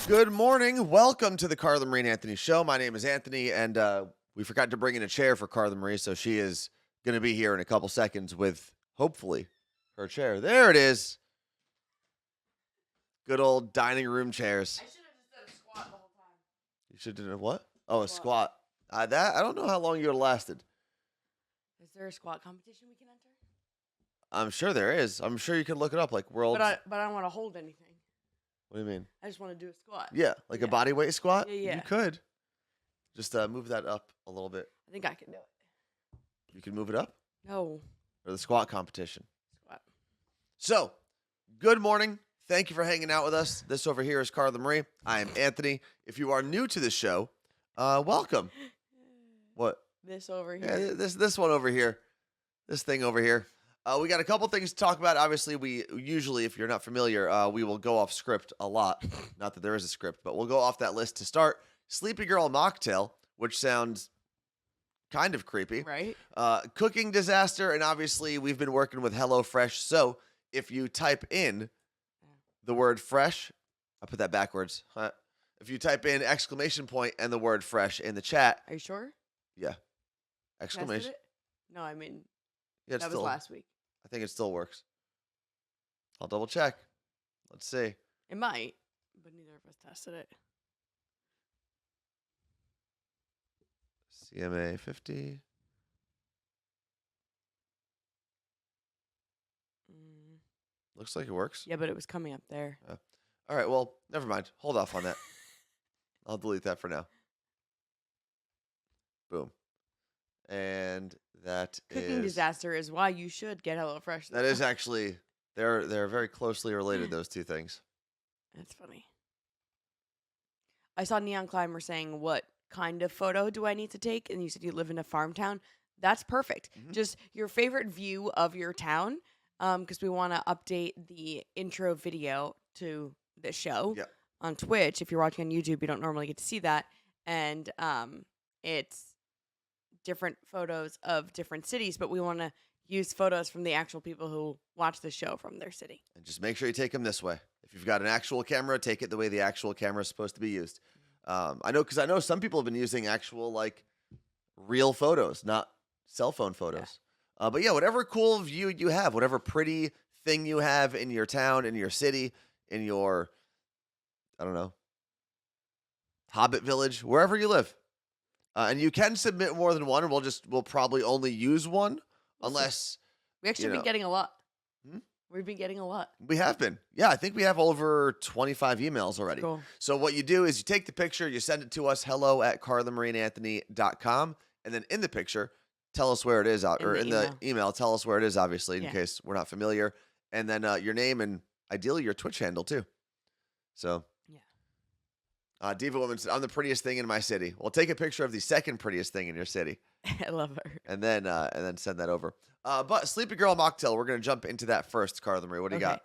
Good morning. Welcome to the Carla Marie and Anthony Show. My name is Anthony, and we forgot to bring in a chair for Carla Marie, so she is going to be here in a couple seconds with, hopefully, her chair. There it is. Good old dining room chairs. I should have just done a squat the whole time. You should do what? Oh, a squat. I don't know how long you would have lasted. Is there a squat competition we can enter? I'm sure there is. I'm sure you could look it up, like world. But I don't want to hold anything. What do you mean? I just want to do a squat. Yeah, like a body weight squat? Yeah. You could. Just move that up a little bit. I think I can do it. You can move it up? No. Or the squat competition. Squat. So, good morning. Thank you for hanging out with us. This over here is Carla Marie. I am Anthony. If you are new to the show, welcome. What? This over here. Yeah, this one over here. This thing over here. We got a couple things to talk about. Obviously, we usually, if you're not familiar, we will go off script a lot. Not that there is a script, but we'll go off that list to start. Sleepy Girl Mocktail, which sounds kind of creepy. Right. Cooking disaster, and obviously, we've been working with HelloFresh. So, if you type in the word fresh, I put that backwards. If you type in exclamation point and the word fresh in the chat. Are you sure? Yeah. Exclamation. Tested it? No, I mean, Yeah, that was last week. I think it still works. I'll double check. Let's see. It might, but neither of us tested it. CMA 50. Looks like it works. Yeah, but it was coming up there. All right, well, never mind. Hold off on that. I'll delete that for now. Boom. And that Cooking disaster is why you should get HelloFresh. That is actually, they're very closely related, those two things. That's funny. I saw Neon Climber saying, what kind of photo do I need to take? And you said you live in a farm town. That's perfect. Mm-hmm. Just your favorite view of your town, because we want to update the intro video to the show on Twitch. If you're watching on YouTube, you don't normally get to see that. And it's different photos of different cities, but we want to use photos from the actual people who watch the show from their city. And just make sure you take them this way. If you've got an actual camera, take it the way the actual camera is supposed to be used. I know some people have been using actual, like, real photos, not cell phone photos. Yeah. But yeah, whatever cool view you have, whatever pretty thing you have in your town, in your city, in your, I don't know, Hobbit village, wherever you live. And you can submit more than one, and we'll probably only use one unless we actually been getting a lot. Hmm? We've been getting a lot. We have been. Yeah, I think we have over 25 emails already. Cool. So what you do is you take the picture, you send it to us, hello@carlamarieandanthony.com, and then in the picture, tell us where it is, or in the email, tell us where it is, obviously, in case we're not familiar, and then your name and ideally your Twitch handle too. So. Diva Woman said, I'm the prettiest thing in my city. Well, take a picture of the second prettiest thing in your city. I love her. And then send that over. But Sleepy Girl Mocktail, we're going to jump into that first, Carla Marie. What do you got?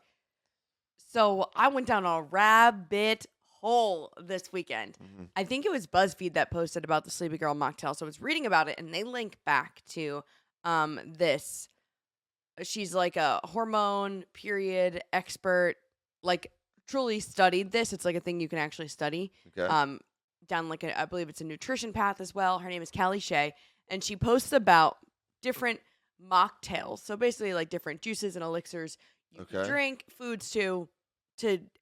So I went down a rabbit hole this weekend. Mm-hmm. I think it was BuzzFeed that posted about the Sleepy Girl Mocktail. So I was reading about it, and they link back to this. She's like a hormone, period, expert, like truly studied this. It's like a thing you can actually study. Okay. Down like I believe it's a nutrition path as well. Her name is Callie Shea, and she posts about different mocktails. So basically, like different juices and elixirs you can drink, foods to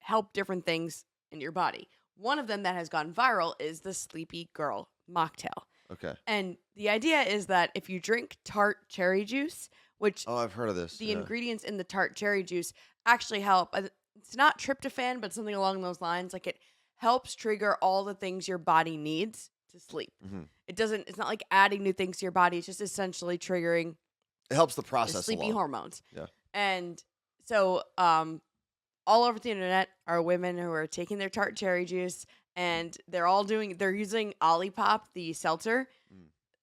help different things in your body. One of them that has gone viral is the Sleepy Girl Mocktail. Okay. And the idea is that if you drink tart cherry juice, which I've heard of this. The ingredients in the tart cherry juice actually help. It's not tryptophan, but something along those lines. Like it helps trigger all the things your body needs to sleep. Mm-hmm. It's not like adding new things to your body. It's just essentially triggering. It helps the process the sleepy along. hormones. Yeah. And so all over the internet are women who are taking their tart cherry juice, and they're using Olipop, the seltzer,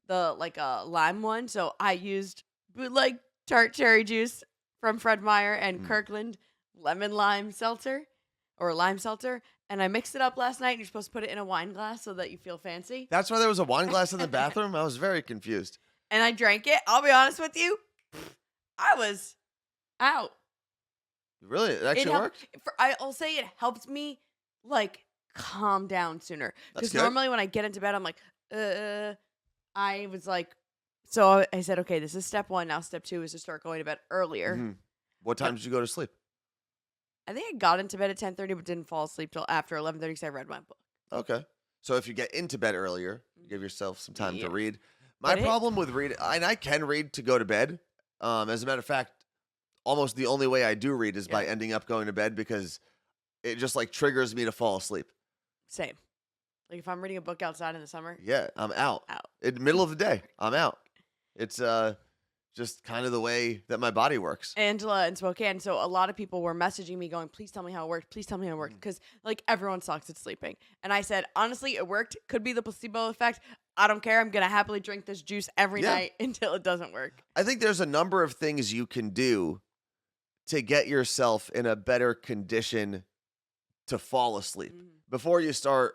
the like a lime one. So I used bootleg tart cherry juice from Fred Meyer and Kirkland lemon lime seltzer or lime seltzer, and I mixed it up last night, and you're supposed to put it in a wine glass so that you feel fancy. That's why there was a wine glass in the bathroom? I was very confused. And I drank it. I'll be honest with you. I was out. Really? It actually worked? I'll say it helped me, like, calm down sooner. That's Because good. normally when I get into bed, I'm like, I was like, so I said, okay, this is step 1. Now step 2 is to start going to bed earlier. Mhm. What time did you go to sleep? I think I got into bed at 10:30, but didn't fall asleep till after 11:30 because I read my book. Okay. So if you get into bed earlier, you give yourself some time Yeah. to read. My But problem with reading, and I can read to go to bed. As a matter of fact, almost the only way I do read is by ending up going to bed because it just like triggers me to fall asleep. Same. Like if I'm reading a book outside in the summer, Yeah, I'm out. out. In the middle of the day, I'm out. It's just kind of the way that my body works. Angela in Spokane. So a lot of people were messaging me going, please tell me how it worked. Please tell me how it worked. Because like everyone sucks at sleeping. And I said, honestly, it worked. Could be the placebo effect. I don't care. I'm going to happily drink this juice every night until it doesn't work. I think there's a number of things you can do to get yourself in a better condition to fall asleep. Before you start,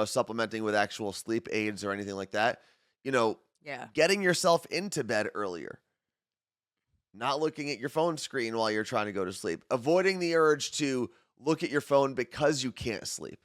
supplementing with actual sleep aids or anything like that, getting yourself into bed earlier. Not looking at your phone screen while you're trying to go to sleep. Avoiding the urge to look at your phone because you can't sleep.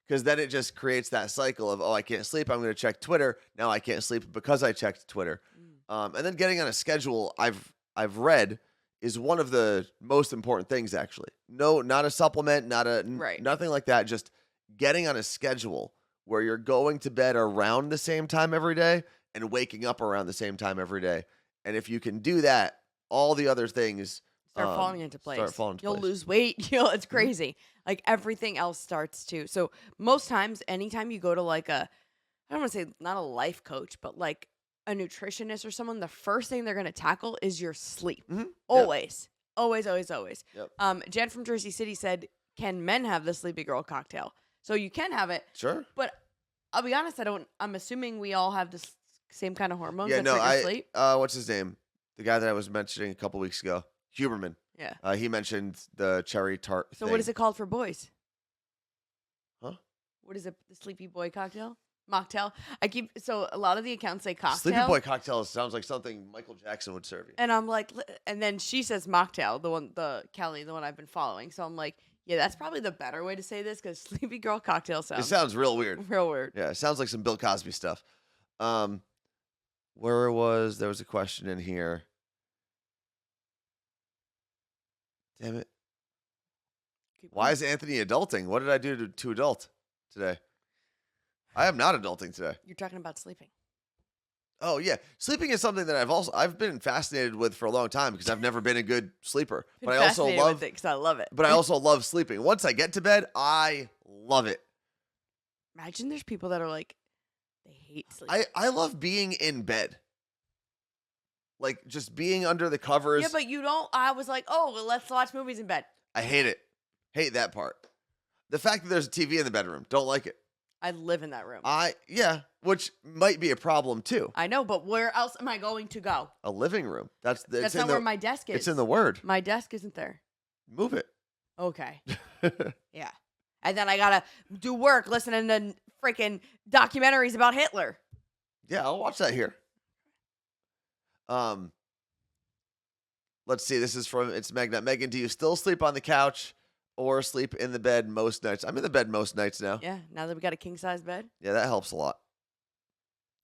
Because then it just creates that cycle of, I can't sleep. I'm going to check Twitter. Now I can't sleep because I checked Twitter. And then getting on a schedule, I've read, is one of the most important things, actually. No, not a supplement, nothing like that. Just getting on a schedule where you're going to bed around the same time every day and waking up around the same time every day. And if you can do that, all the other things start falling into place. You'll place. lose weight. It's crazy. Like everything else starts to. So most times, anytime you go to like I don't want to say not a life coach, but like a nutritionist or someone, the first thing they're going to tackle is your sleep. Always. Always, always, always. Yep. Jen from Jersey City said, can men have the Sleepy Girl cocktail? So you can have it. Sure. But I'll be honest, I'm assuming we all have the same kind of hormones that no, trigger sleep. What's his name? The guy that I was mentioning a couple weeks ago, Huberman. Yeah. He mentioned the cherry tart So thing. what is it called for boys? Huh? What is it? The Sleepy Boy cocktail? Mocktail? So a lot of the accounts say cocktail. Sleepy Boy cocktail sounds like something Michael Jackson would serve you. And I'm like, and then she says mocktail, Kelly, the one I've been following. So I'm like, yeah, that's probably the better way to say this because Sleepy Girl cocktail It sounds real weird. real weird. Yeah, it sounds like some Bill Cosby stuff. There was a question in here. Damn it. Why is Anthony adulting? What did I do to adult today? I am not adulting today. You're talking about sleeping. Oh yeah, sleeping is something that I've been fascinated with for a long time because I've never been a good sleeper. But I also love it because I love it. But I also love sleeping. Once I get to bed, I love it. Imagine there's people that are like, they hate sleeping. I love being in bed. Like just being under the covers. Yeah, but you don't. I was like, oh, well, let's watch movies in bed. I hate it. Hate that part. The fact that there's a TV in the bedroom, don't like it. I live in that room. Which might be a problem too. I know, but where else am I going to go? A living room. That's not where my desk is. It's in the word. My desk isn't there. Move it. Okay. Yeah. And then I gotta do work listening to freaking documentaries about Hitler. Yeah, I'll watch that here. Let's see. This is it's Megna. Megan, do you still sleep on the couch or sleep in the bed most nights? I'm in the bed most nights now. Yeah, now that we got a king-size bed. Yeah, that helps a lot.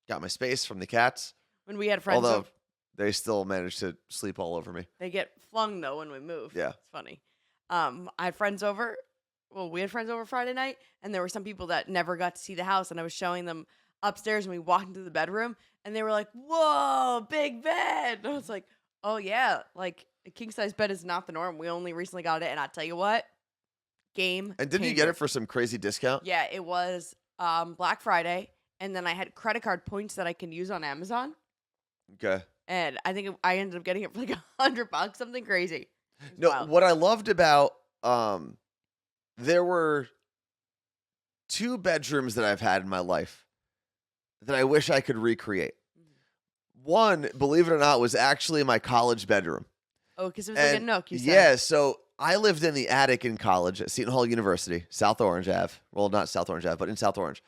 Got my space from the cats. When we had friends Although they still manage to sleep all over me. They get flung, though, when we move. Yeah. It's funny. I had friends over. Well, we had friends over Friday night, and there were some people that never got to see the house, and I was showing them upstairs, and we walked into the bedroom, and they were like, whoa, big bed. And I was like, oh, yeah, like a king-size bed is not the norm. We only recently got it, and I'll tell you what, game And didn't you get it for some crazy discount? Yeah, it was Black Friday, and then I had credit card points that I can use on Amazon, Okay. and I think I ended up getting it for like $100, something crazy. It was No, wild. what I loved about there were 2 bedrooms that I've had in my life that I wish I could recreate. One, believe it or not, was actually my college bedroom. Oh, because it was like a nook, you said. Yeah, so I lived in the attic in college at Seton Hall University, South Orange Ave. Well, not South Orange Ave, but in South Orange.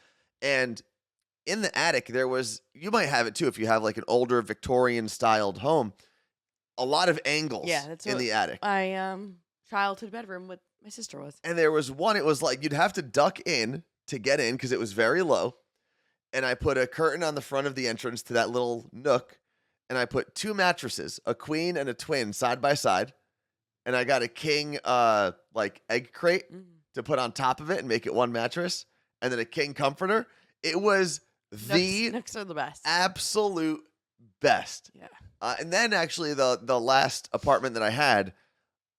And in the attic, there was, you might have it too if you have like an older Victorian-styled home, a lot of angles Yeah, that's in what the attic. My childhood bedroom with My sister was. And there was one, it was like you'd have to duck in to get in because it was very low. And I put a curtain on the front of the entrance to that little nook. And I put 2 mattresses, a queen and a twin, side by side. And I got a king like egg crate to put on top of it and make it one mattress. And then a king comforter. It was the Nooks are the best. absolute best. Yeah. And then actually the last apartment that I had,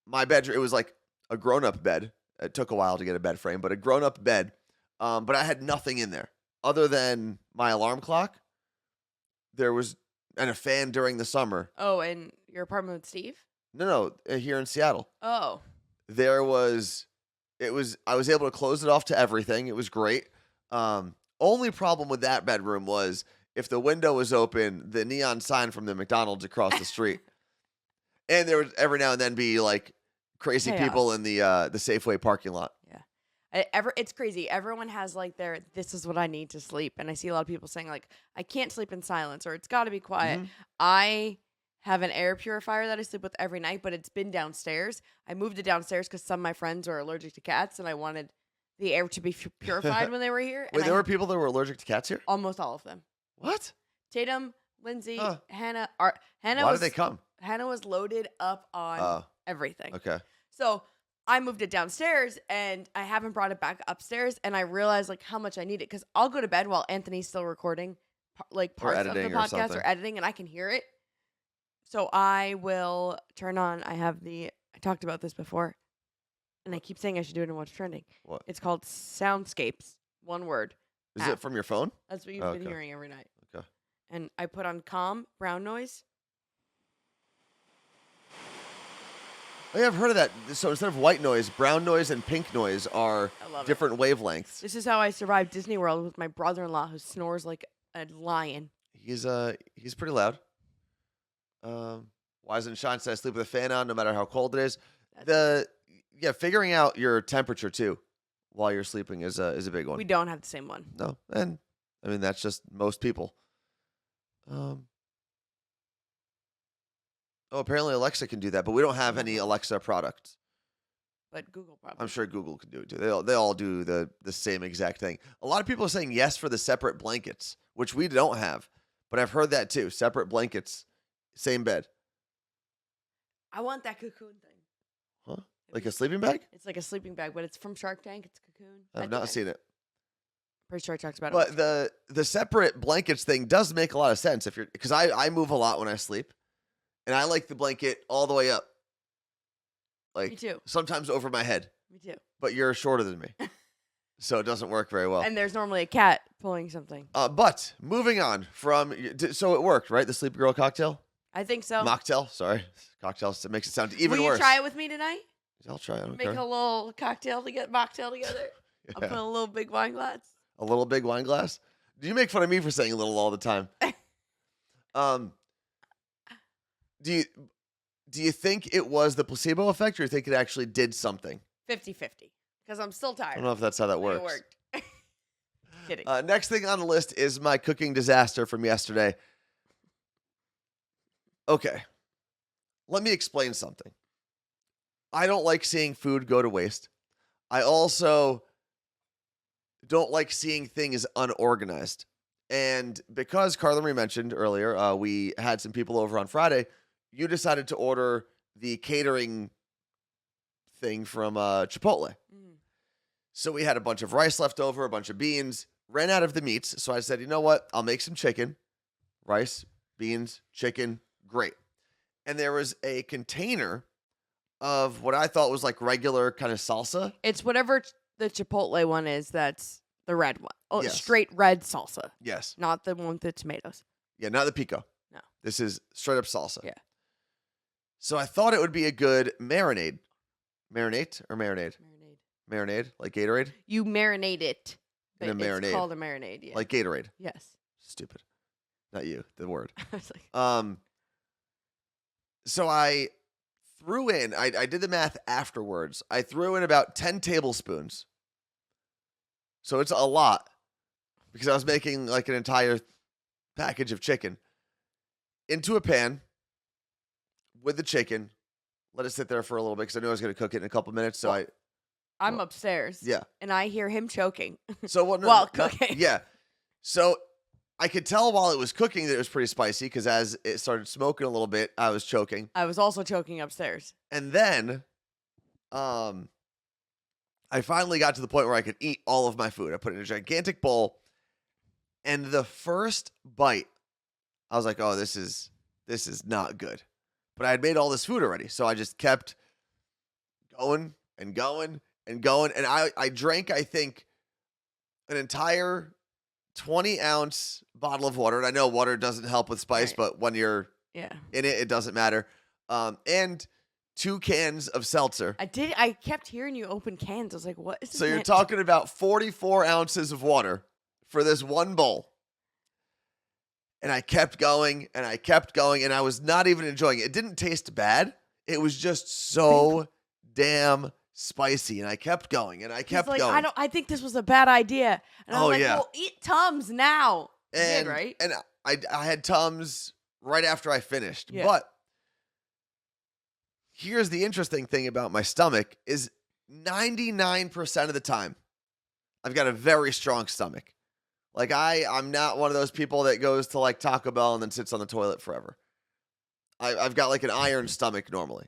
my bedroom, it was like a grown-up bed. It took a while to get a bed frame, but a grown-up bed. But I had nothing in there other than my alarm clock. There was and a fan during the summer. Oh, and your apartment with Steve? No, here in Seattle. Oh. I was able to close it off to everything. It was great. Only problem with that bedroom was if the window was open, the neon sign from the McDonald's across the street. And there would every now and then be like crazy Chaos. people in the Safeway parking lot. Yeah. It's crazy. Everyone has like this is what I need to sleep. And I see a lot of people saying like, I can't sleep in silence or it's got to be quiet. Mhm. I have an air purifier that I sleep with every night, but it's been downstairs. I moved it downstairs because some of my friends are allergic to cats and I wanted the air to be purified when they were here. Wait, there were people that were allergic to cats here? Almost all of them. What? Tatum, Lindsay, Huh. Hannah. Hannah Why was, did they come? Hannah was loaded up on Oh, everything. okay. So I moved it downstairs and I haven't brought it back upstairs. And I realized like how much I need it because I'll go to bed while Anthony's still recording like parts of the editing or podcast something. or editing and I can hear it. So I will turn on. I talked about this before and I keep saying I should do it in What's Trending. What? It's called Soundscapes. One word. Is app. it from your phone? That's what you've Oh, been okay. hearing every night. Okay. And I put on calm brown noise. Oh, yeah, I've heard of that. So instead of white noise, brown noise and pink noise are I love it. different wavelengths. This is how I survived Disney World with my brother-in-law who snores like a lion. He's pretty loud. Wise and Shine says sleep with a fan on no matter how cold it is. Figuring out your temperature too while you're sleeping is a big one. We don't have the same one. No, and I mean that's just most people. Apparently Alexa can do that, but we don't have any Alexa products. But Google probably. I'm sure Google can do it too. They all do the same exact thing. A lot of people are saying yes for the separate blankets, which we don't have, but I've heard that too. Separate blankets, same bed. I want that cocoon thing. Huh? Like a sleeping bag? It's like a sleeping bag, but it's from Shark Tank. It's cocoon. I've not seen it. Pretty sure it talks about it. But the separate blankets thing does make a lot of sense because I move a lot when I sleep, and I like the blanket all the way up, like Me too. sometimes over my head. Me too. But you're shorter than me, so it doesn't work very well. And there's normally a cat pulling something. But moving on from so it worked, right? The Sleepy Girl cocktail, I think so. mocktail. Sorry, cocktail makes it sound even Will worse. you try it with me tonight? I'll try. I don't Make care. a little cocktail to get mocktail together. I'll put Yeah. a little big wine glass. A little big wine glass. Do you make fun of me for saying little all the time? Do you think it was the placebo effect, or you think it actually did something? 50-50. Because I'm still I tired. don't know if that's how that It works. worked. Kidding. Next thing on the list is my cooking disaster from yesterday. Okay. Let me explain something. I don't like seeing food go to waste. I also don't like seeing things unorganized. And because Carla Marie mentioned earlier, we had some people over on Friday, you decided to order the catering thing from Chipotle. Mm. So we had a bunch of rice left over, a bunch of beans, ran out of the meats. So I said, you know what? I'll make some chicken. Rice, beans, chicken, great. And there was a container of what I thought was like regular kind of salsa. It's whatever the Chipotle one is that's the red one. Oh, Yes. straight red salsa. Yes. Not the one with the tomatoes. Yeah, not the pico. No. This is straight up salsa. Yeah. So I thought it would be a good marinade. Marinate or marinade? Marinade, like Gatorade? You marinate it. In a But marinade. It's called a marinade, yeah. Like Gatorade. Yes. Stupid. Not you, the word. I was like, So I threw in, I did the math afterwards. I threw in about 10 tablespoons. So it's a lot because I was making like an entire package of chicken into a pan with the chicken. Let it sit there for a little bit because I knew I was going to cook it in a couple minutes. So I'm Well, upstairs. yeah. And I hear him choking So what? while cooking. Yeah. So I could tell while it was cooking that it was pretty spicy because as it started smoking a little bit, I was choking. I was also choking upstairs. And then, I finally got to the point where I could eat all of my food. I put it in a gigantic bowl, and the first bite, I was like, "Oh, this is not good." But I had made all this food already, so I just kept going and going and going, and I drank, I think, an entire 20-ounce bottle of water. And I know water doesn't help with spice, Right. but when you're Yeah. in it, it doesn't matter. And 2 cans of seltzer. I kept hearing you open cans. I was like, what is this? So you're meant? talking about 44 ounces of water for this one bowl. And I kept going and I kept going and I was not even enjoying it. It didn't taste bad. It was just so damn spicy. And I kept going and I kept He's like, going. I think this was a bad idea. And I was Oh, like, yeah. well, eat Tums now. You and, did, right? And I had Tums right after I finished. Yeah. But here's the interesting thing about my stomach is 99% of the time, I've got a very strong stomach. Like I'm not one of those people that goes to like Taco Bell and then sits on the toilet forever. I've got like an iron stomach normally.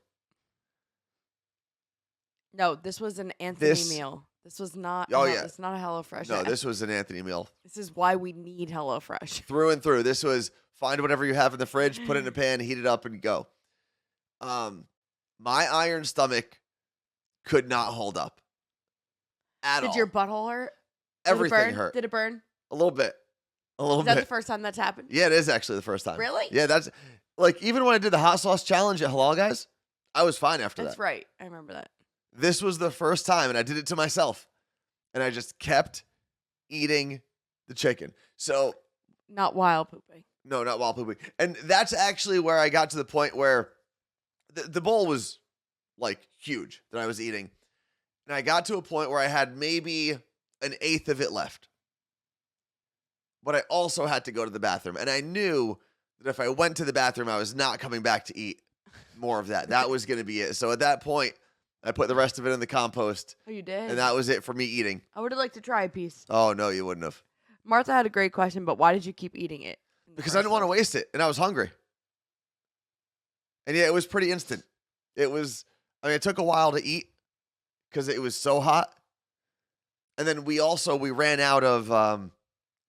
No, this was an Anthony meal. This was not. Oh, yeah. It's not a HelloFresh. No, this was an Anthony meal This is why we need HelloFresh. through and through. This was find whatever you have in the fridge, put it in a pan, heat it up, and go. My iron stomach could not hold up at all. Did your butthole hurt? Everything hurt. Did it burn? A little bit. A little Is that bit. the first time that's happened? Yeah, it is actually the first time. Really? Yeah, that's like even when I did the hot sauce challenge at Halal Guys, I was fine after That's that. right. I remember that. This was the first time, and I did it to myself. And I just kept eating the chicken. So, Not while pooping. no, not while pooping. And that's actually where I got to the point where the bowl was like huge that I was eating. And I got to a point where I had maybe an eighth of it left. But I also had to go to the bathroom. And I knew that if I went to the bathroom, I was not coming back to eat more of that. That was going to be it. So at that point, I put the rest of it in the compost. Oh, you did? And that was it for me eating. I would have liked to try a piece. Oh, no, you wouldn't have. Martha had a great question, but why did you keep eating it? Because I didn't want to waste it. And I was hungry. And yeah, it was pretty instant. It it took a while to eat because it was so hot. And then we ran out of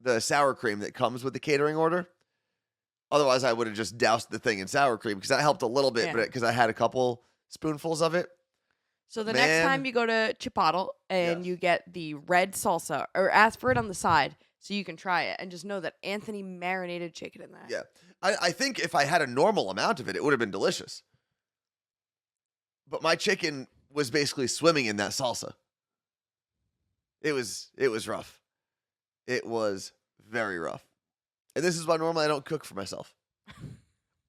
the sour cream that comes with the catering order. Otherwise, I would have just doused the thing in sour cream because that helped a little bit, Yeah. but because I had a couple spoonfuls of it. So the next Man. time you go to Chipotle and Yes. you get the red salsa, or ask for it on the side so you can try it, and just know that Anthony marinated chicken in that. Yeah. I think if I had a normal amount of it, it would have been delicious. But my chicken was basically swimming in that salsa. It was rough. It was very rough. And this is why normally I don't cook for myself.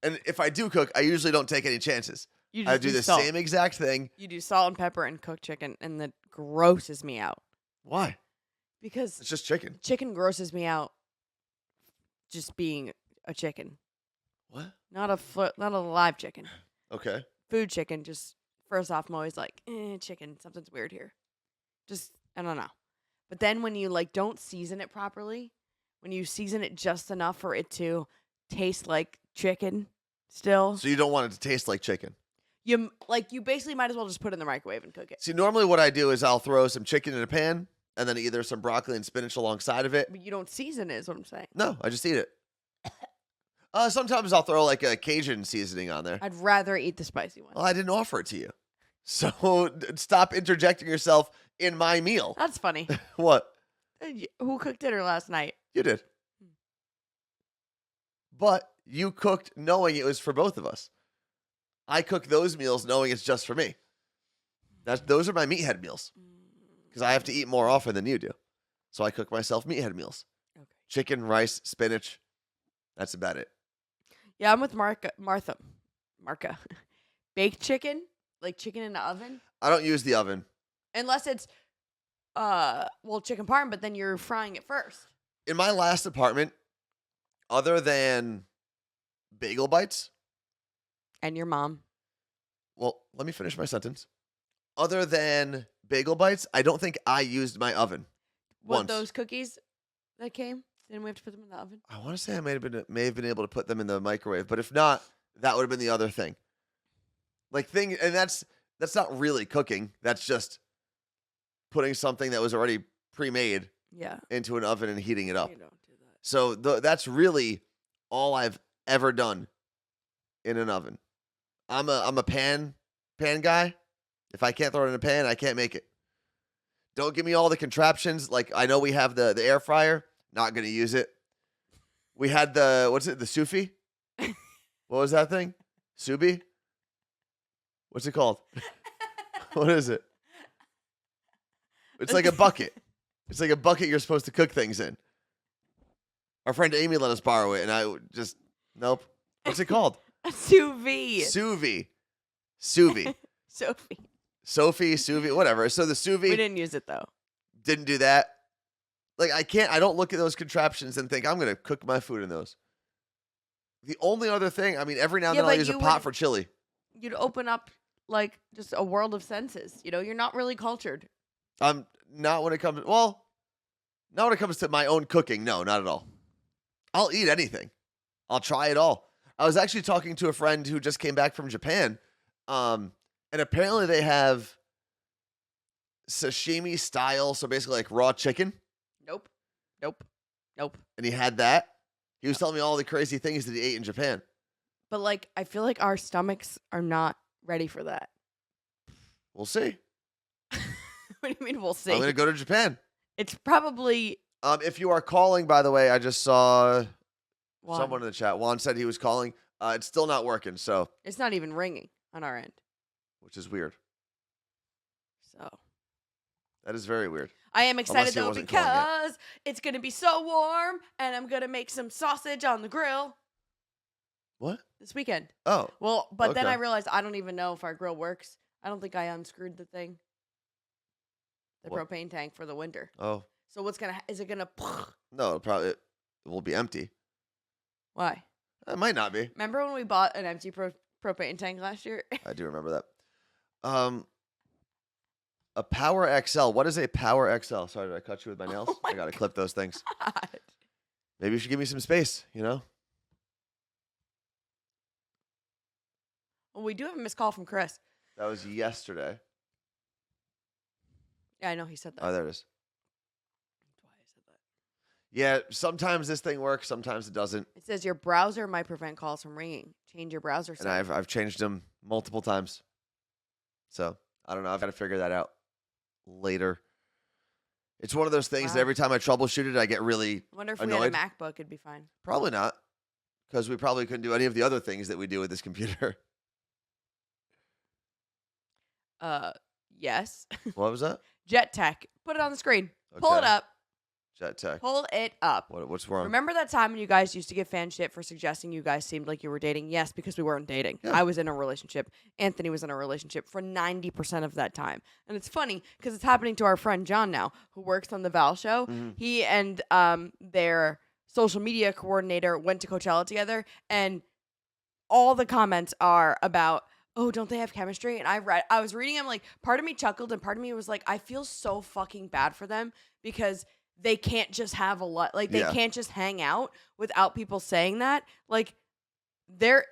And if I do cook, I usually don't take any chances. You I just do the salt. same exact thing. You do salt and pepper and cooked chicken, and that grosses me out Why? because It's just chicken. chicken grosses me out. Just being a chicken, What? not a live chicken. Okay. Food chicken. Just first off, I'm always like, chicken. Something's weird here. Just I don't know. But then when you like don't season it properly, when you season it just enough for it to taste like chicken, still, So you don't want it to taste like chicken. you basically might as well just put it in the microwave and cook it. See, normally what I do is I'll throw some chicken in a pan and then either some broccoli and spinach alongside of it. But you don't season it, is what I'm saying. No, I just eat it. Sometimes I'll throw like a Cajun seasoning on there. I'd rather eat the spicy one. Well, I didn't offer it to you. So stop interjecting yourself in my meal. That's funny. What? Who cooked dinner last night? You did. But you cooked knowing it was for both of us. I cook those meals knowing it's just for me. Those are my meathead meals because I have to eat more often than you do. So I cook myself meathead meals. Okay. Chicken, rice, spinach. That's about it. Yeah, I'm with Martha. Baked chicken, like chicken in the oven, I don't use the oven. unless it's chicken parm, but then you're frying it first. In my last apartment, other than bagel bites, And your mom. well, let me finish my sentence. Other than bagel bites, I don't think I used my oven What, once. those cookies that came? Didn't we have to put them in the oven? I want to say I may have been able to put them in the microwave, but if not, that would have been the other thing. And that's not really cooking. That's just putting something that was already pre-made into an oven and heating it up. You don't do that. So that's really all I've ever done in an oven. I'm a pan guy. If I can't throw it in a pan, I can't make it. Don't give me all the contraptions. Like, I know we have the air fryer. Not going to use it. We had the Sufi? What was that thing? Subi? What's it called? What is it? It's like a bucket. It's like a bucket you're supposed to cook things in. Our friend Amy let us borrow it, and I just, nope. What's it called? Sous vide. Sous vide. Sophie. Sous vide, whatever. So the sous vide. We didn't use it, though. Didn't do that. Like, I don't look at those contraptions and think, I'm going to cook my food in those. The only other thing, I mean, every now and then I'll use a pot for chili. You'd open up, like, just a world of senses. You know, you're not really cultured. Not when it comes to my own cooking. No, not at all. I'll eat anything. I'll try it all. I was actually talking to a friend who just came back from Japan, and apparently they have sashimi style, so basically like raw chicken. Nope. And he had that. He was telling me all the crazy things that he ate in Japan. But, like, I feel like our stomachs are not ready for that. We'll see. What do you mean we'll see? I'm going to go to Japan. It's probably... If you are calling, by the way, I just saw Juan. someone in the chat. Juan said he was calling. It's still not working, so... It's not even ringing on our end. Which is weird. So... That is very weird. I am excited, though, wasn't calling because it's going to be so warm, and I'm going to make some sausage on the grill. What? This weekend. Oh. Well, but then okay. I realized I don't even know if our grill works. I don't think I unscrewed the thing. The What? propane tank for the winter. Oh. So what's going to... Is it going to... No, it will be empty. Why? It might not be. Remember when we bought an empty propane tank last year? I do remember that. A Power XL. What is a Power XL? Sorry, did I cut you with my nails? Oh my I got to clip those things. God. Maybe you should give me some space, you know? Well, we do have a missed call from Chris. That was yesterday. Yeah, I know he said that. Oh, there it is. That's why I said that. Yeah, sometimes this thing works, sometimes it doesn't. It says your browser might prevent calls from ringing. Change your browser And setting. I've changed them multiple times. So, I don't know. I've got to figure that out later. It's one of those things that Wow. every time I troubleshoot it, I get really I wonder if annoyed. we had a MacBook, it'd be fine. Probably not, because we probably couldn't do any of the other things that we do with this computer. Yes. What was that? Jet Tech. Put it on the screen. Pull it Okay. up. Jet Tech. Pull it up. What's wrong? Remember that time when you guys used to give fan shit for suggesting you guys seemed like you were dating? Yes, because we weren't dating. Yeah. I was in a relationship. Anthony was in a relationship for 90% of that time. And it's funny because it's happening to our friend John now, who works on the Val show. Mhm. He and their social media coordinator went to Coachella together, and all the comments are about, oh, don't they have chemistry? And I was reading them, like, part of me chuckled and part of me was like, I feel so fucking bad for them because they can't just have a lot, like, they Yeah. can't just hang out without people saying that. Like, they're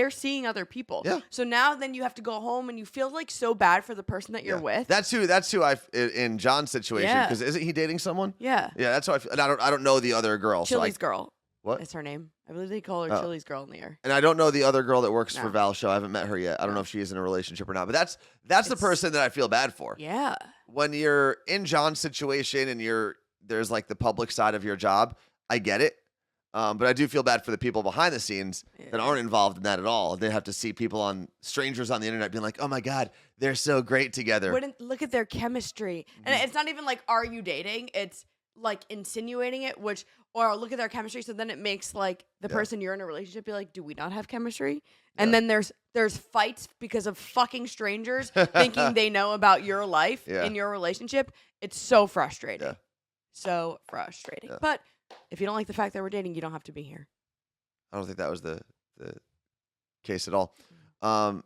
seeing other people. Yeah. So now then you have to go home and you feel like so bad for the person that you're Yeah. with. That's who I in John's situation, Yeah. because isn't he dating someone? Yeah. Yeah, that's how I feel. And I don't know the other girl. Chili's girl. What? Is her name. I believe they call her Oh. Chili's girl in the air. And I don't know the other girl that works for No. Val's show. I haven't met her yet. I don't know if she is in a relationship or not. But that's the It's- person that I feel bad for. Yeah. When you're in John's situation and there's like the public side of your job, I get it. But I do feel bad for the people behind the scenes that Yeah. aren't involved in that at all. They have to see strangers on the internet being like, oh my God, they're so great together. Wouldn't look at their chemistry. And it's not even like, are you dating? It's like insinuating it, or look at their chemistry. So then it makes like the Yeah. person you're in a relationship be like, do we not have chemistry? And Yeah. then there's fights because of fucking strangers thinking they know about your life Yeah. in your relationship. It's so frustrating. Yeah. So frustrating. Yeah. But if you don't like the fact that we're dating, you don't have to be here. I don't think that was the case at all. I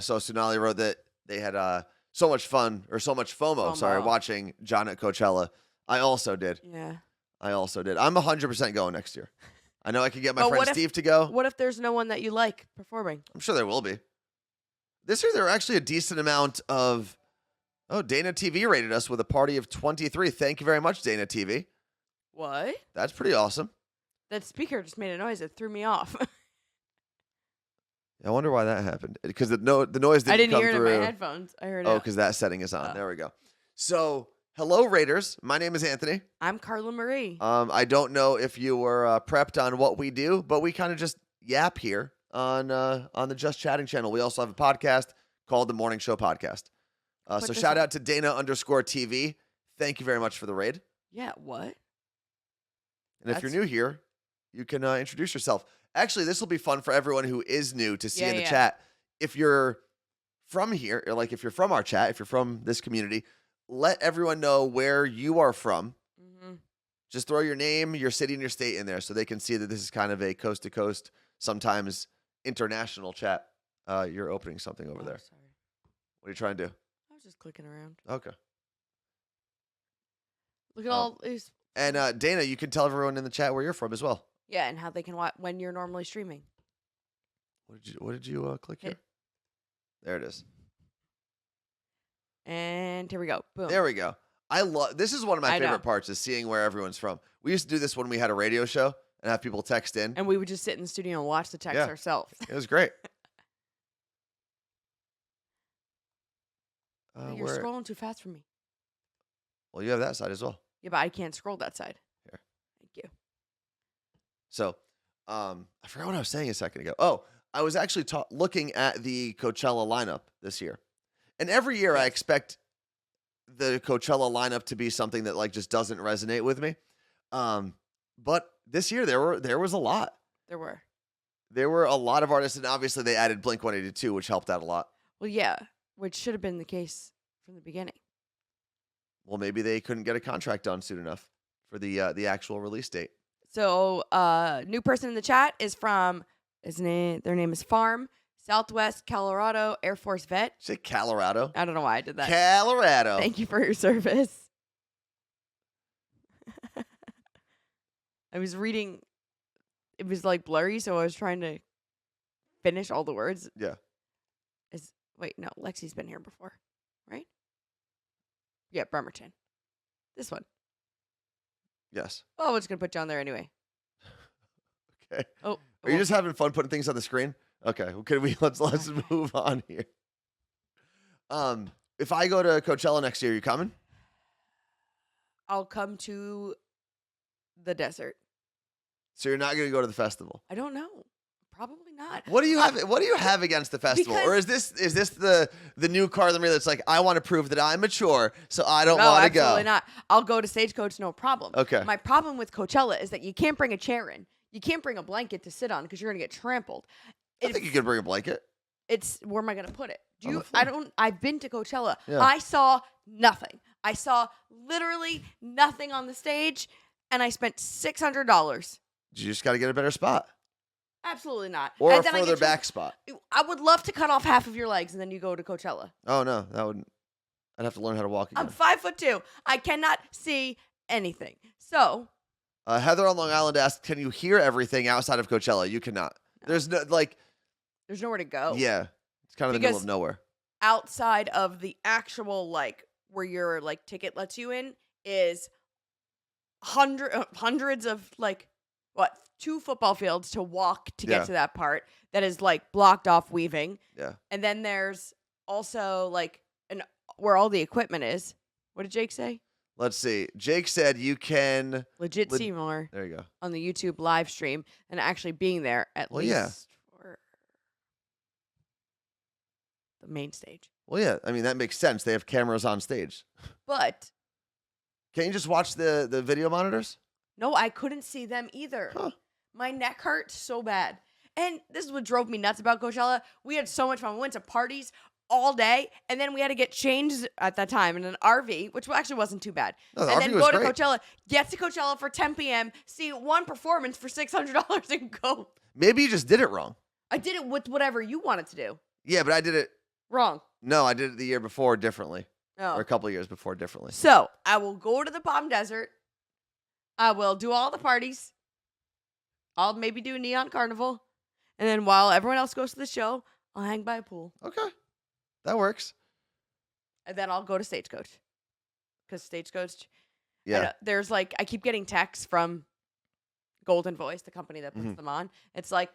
saw Sonali wrote that they had so much fun or so much FOMO. Sorry, FOMO. watching John at Coachella. I also did. Yeah. I also did. I'm 100% going next year. I know I could get my But friend what if- Steve to go. What if there's no one that you like performing? I'm sure there will be. This year, there were actually a decent amount of. Oh, Dana TV rated us with a party of 23. Thank you very much, Dana TV. What? That's pretty awesome. That speaker just made a noise. It threw me off. I wonder why that happened. Because the noise didn't I didn't come hear it through. in my headphones. I heard Oh, it. because that setting is on. Oh. There we go. So, hello, Raiders. My name is Anthony. I'm Carla Marie. I don't know if you were prepped on what we do, but we kind of just yap here on the Just Chatting channel. We also have a podcast called The Morning Show Podcast. So this shout on? out to Dana_TV. Thank you very much for the raid. Yeah, what? And if you're That's- new here, you can introduce yourself. Actually, this will be fun for everyone who is new to see in the chat. If you're from here, or like if you're from our chat, if you're from this community, let everyone know where you are from. Mm-hmm. Just throw your name, your city, and your state in there so they can see that this is kind of a coast-to-coast, sometimes international chat. You're opening something over there. Sorry. What are you trying to do? I was just clicking around. Okay. Look at all these. And Dana, you can tell everyone in the chat where you're from as well. Yeah, and how they can watch when you're normally streaming. What did you click here? Hit. There it is. And here we go. Boom. There we go. This is one of my I know. favorite parts is seeing where everyone's from. We used to do this when we had a radio show and have people text in. And we would just sit in the studio and watch the text Yeah. ourselves. It was great. You're scrolling too fast for me. Well, you have that side as well. Yeah, but I can't scroll that side. Here. Thank you. So, I forgot what I was saying a second ago. Oh, I was actually looking at the Coachella lineup this year. And every year I expect the Coachella lineup to be something that like just doesn't resonate with me. But this year there was a lot. There were. There were a lot of artists, and obviously they added Blink-182, which helped out a lot. Well, yeah, which should have been the case from the beginning. Well, maybe they couldn't get a contract done soon enough for the actual release date. So, new person in the chat is from their name is Farm, Southwest Colorado Air Force vet. Say Colorado. I don't know why I did that. Colorado. Thank you for your service. I was reading. It was like blurry, so I was trying to finish all the words. Yeah. Wait, no, Lexi's been here before, right? Yeah, Bremerton. This one. Yes. Oh, we're just gonna put you on there anyway. Okay. Oh, Are you just having fun putting things on the screen? Okay. Well, let's move on here. If I go to Coachella next year, you coming? I'll come to the desert. So you're not going to go to the festival? I don't know. Probably not. What do you have? What do you have against the festival? Or is this the new Carla Marie that's like, I want to prove that I'm mature, so I don't want to go? No, absolutely not. I'll go to Stagecoach, no problem. Okay. My problem with Coachella is that you can't bring a chair in. You can't bring a blanket to sit on because you're gonna get trampled. I think you could bring a blanket. It's where am I gonna put it? On the floor. I've been to Coachella. Yeah. I saw nothing. I saw literally nothing on the stage, and I spent $600. You just got to get a better spot Absolutely not. or And a then I further get back spot. I would love to cut off half of your legs and then you go to Coachella. Oh no, that wouldn't. I'd have to learn how to walk again. I'm 5'2". I cannot see anything. So Heather on Long Island asked, "Can you hear everything outside of Coachella?" You cannot. No. There's no there's nowhere to go. Yeah, it's kind of the middle Because- of nowhere. Outside of the actual where your ticket lets you in is hundreds of 2 football fields to walk to Yeah. get to that part that is blocked off weaving. Yeah. And then there's also where all the equipment is. What did Jake say? Let's see. Jake said you can. Legit see more There you go. on the YouTube live stream than actually being there at Well, least yeah. for the main stage. Well, yeah. I mean, that makes sense. They have cameras on stage. But Can't you just watch the video monitors? no, I couldn't see them either. Huh. My neck hurt so bad. And this is what drove me nuts about Coachella. We had so much fun. We went to parties all day, and then we had to get changed at that time in an RV, which actually wasn't too bad. No, the and RV then was go to great. Coachella, get to Coachella for 10 p.m., see one performance for $600 and go. Maybe you just did it wrong. I did it with whatever you wanted to do. Yeah, but I did it. Wrong. No, I did it the year before differently. Oh. Or a couple years before differently. So I will go to the Palm Desert. I will do all the parties. I'll maybe do a neon carnival. And then while everyone else goes to the show, I'll hang by a pool. Okay. That works. And then I'll go to Stagecoach. Because Stagecoach, Yeah. there's like, I keep getting texts from Golden Voice, the company that puts them on. It's like,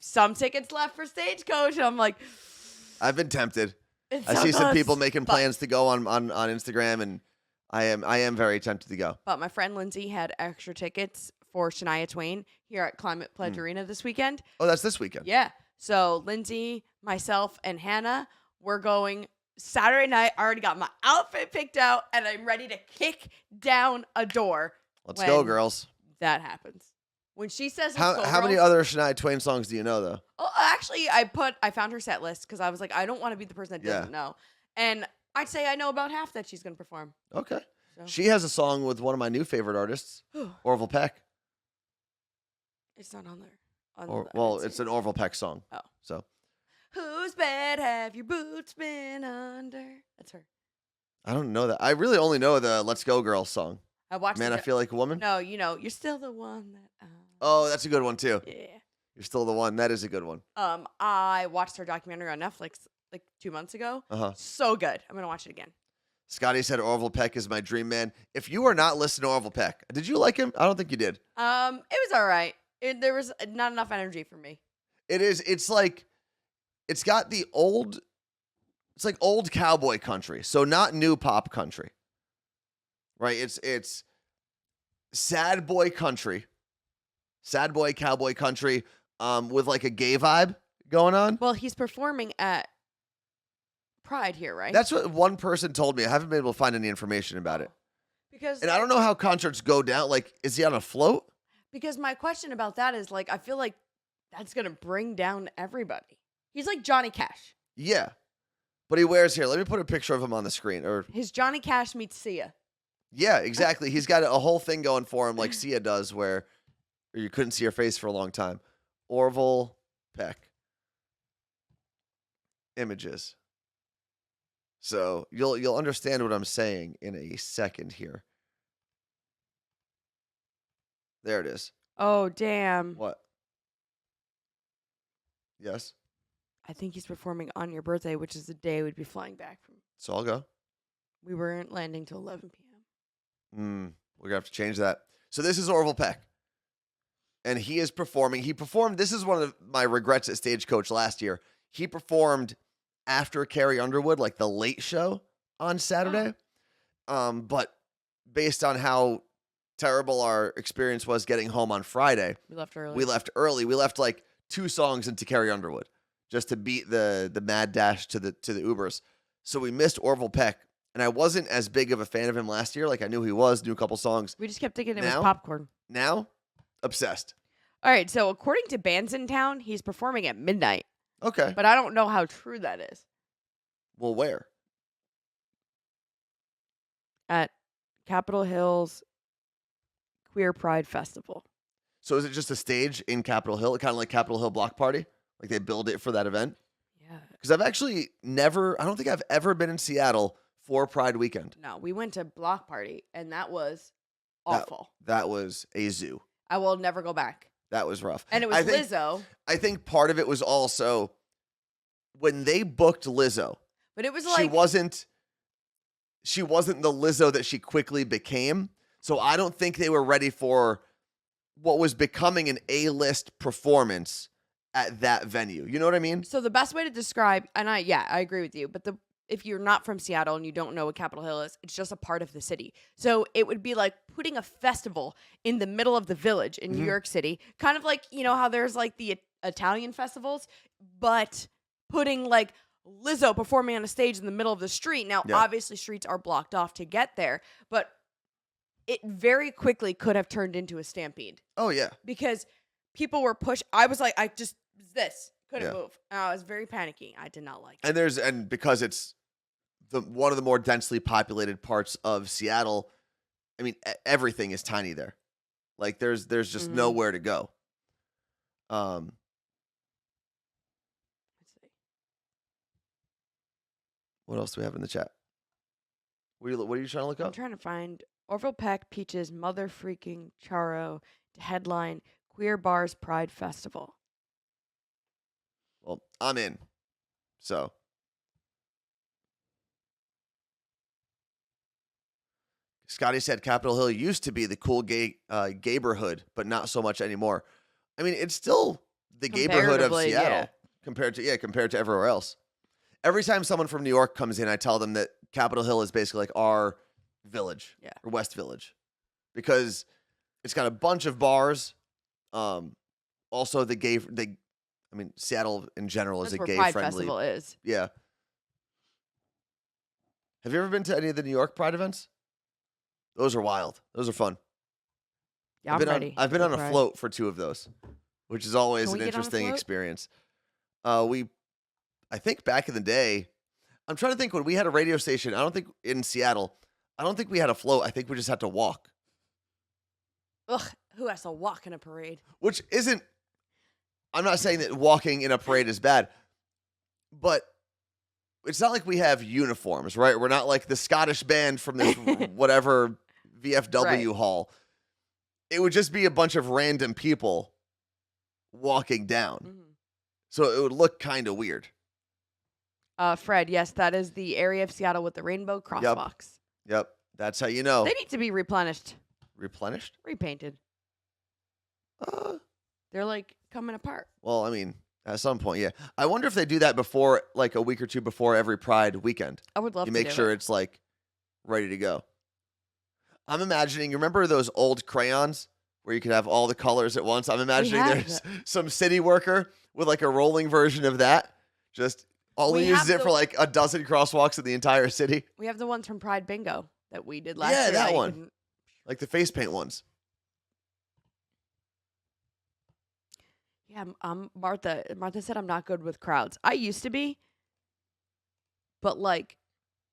some tickets left for Stagecoach. And I'm like, I've been tempted. it's I so see some close. people making plans to go on Instagram, and I am very tempted to go. But my friend Lindsay had extra tickets for Shania Twain here at Climate Pledge Arena this weekend. Oh, that's this weekend. Yeah. So Lindsay, myself, and Hannah, we're going Saturday night. I already got my outfit picked out, and I'm ready to kick down a door. Let's go, girls. That happens. When she says, How many other Shania Twain songs do you know, though? Oh, actually, I found her set list because I was like, I don't want to be the person that doesn't know. And I'd say I know about half that she's going to perform. Okay. So. She has a song with one of my new favorite artists, Orville Peck. It's not on there. It's an Orville Peck song. Oh. So. Whose bed have your boots been under? That's her. I don't know that. I really only know the Let's Go Girls song. I watched Man, I Feel Like a Woman. No, you're still the one that. Oh, that's a good one, too. Yeah. You're still the one. That is a good one. I watched her documentary on Netflix like 2 months ago. So good. I'm going to watch it again. Scotty said Orville Peck is my dream man. If you are not listening to Orville Peck, did you like him? I don't think you did. It was all right. There was not enough energy for me. It is. It's like, it's got the old, it's like old cowboy country. So not new pop country. Right? It's sad boy country. Sad boy cowboy country with like a gay vibe going on. Well, he's performing at Pride here, right? That's what one person told me. I haven't been able to find any information about it. And I don't know how concerts go down. Like, is he on a float? Because my question about that is, like, I feel like that's going to bring down everybody. He's like Johnny Cash. Yeah. But he wears here. Let me put a picture of him on the screen. Or his Johnny Cash meets Sia. Yeah, exactly. He's got a whole thing going for him like Sia does where you couldn't see her face for a long time. Orville Peck. Images. So you'll understand what I'm saying in a second here. There it is. Oh, damn. What? Yes? I think he's performing on your birthday, which is the day we'd be flying back from. So I'll go. We weren't landing till 11 p.m. We're going to have to change that. So this is Orville Peck. And he is performing. He performed. This is one of my regrets at Stagecoach last year. He performed after Carrie Underwood, like the late show on Saturday. But based on how terrible our experience was getting home on Friday, we left early. We left like 2 songs into Carrie Underwood just to beat the mad dash to the Ubers. So we missed Orville Peck. And I wasn't as big of a fan of him last year. Like, I knew who he was, knew a couple songs. We just kept thinking it was popcorn. Now, obsessed. All right, so according to Bands in Town, he's performing at midnight. Okay. But I don't know how true that is. Well, where? At Capitol Hill's Queer Pride Festival. So is it just a stage in Capitol Hill? Kind of like Capitol Hill Block Party? Like they build it for that event? Yeah. Because I've actually I don't think I've ever been in Seattle for Pride weekend. No, we went to Block Party, and that was awful. That was a zoo. I will never go back. That was rough. And it was Lizzo. I think part of it was also when they booked Lizzo. But it was like she wasn't the Lizzo that she quickly became. So I don't think they were ready for what was becoming an A-list performance at that venue. You know what I mean? So the best way to describe, and I agree with you, but if you're not from Seattle and you don't know what Capitol Hill is, it's just a part of the city. So it would be like putting a festival in the middle of the village in New York City. Kind of like, how there's like the Italian festivals, but putting like Lizzo performing on a stage in the middle of the street. Now, obviously streets are blocked off to get there, but it very quickly could have turned into a stampede. Oh, yeah. Because people were pushed. I was like, couldn't move. And I was very panicky. I did not like it. And because it's one of the more densely populated parts of Seattle, I mean, everything is tiny there. Like there's just nowhere to go. Let's see. What else do we have in the chat? What are you trying to look I'm up? trying to find Orville Peck Peaches Mother Freaking Charo to headline Queer Bars Pride Festival. Well, I'm in. So. Scotty said Capitol Hill used to be the cool gay gayborhood, but not so much anymore. I mean, it's still the gayborhood of Comparatively, Seattle yeah. compared to everywhere else. Every time someone from New York comes in, I tell them that Capitol Hill is basically like our village, or West Village, because it's got a bunch of bars. Also, Seattle in general That's is a where gay Pride friendly. Festival is. Yeah. Have you ever been to any of the New York Pride events? Those are wild. Those are fun. Yeah, I'm ready. I've been for on a Pride. float for 2 of those, which is always Can an we get on a interesting float? experience. I think back in the day, I'm trying to think when we had a radio station. I don't think in Seattle. I don't think we had a float. I think we just had to walk, Ugh, who has to walk in a parade? which isn't. I'm not saying that walking in a parade is bad, but it's not like we have uniforms, right? We're not like the Scottish band from this whatever VFW Right. hall. It would just be a bunch of random people walking down. Mhm. So it would look kind of weird. Fred, yes, that is the area of Seattle with the rainbow crosswalks. Yep. That's how you know. They need to be replenished, Replenished? repainted. They're like coming apart. Well, I mean, at some point, yeah. I wonder if they do that before, like a week or two before every Pride weekend. I would love You to make do sure it. it's like ready to go. I'm imagining, you remember those old crayons where you could have all the colors at once? I'm imagining have there's some city worker with like a rolling version of that. Just only We uses have it for like a dozen crosswalks in the entire city. We have the ones from Pride Bingo that we did last Yeah, year. that you one. couldn't- Like the face paint ones. Yeah, Martha. Martha said I'm not good with crowds. I used to be, but like,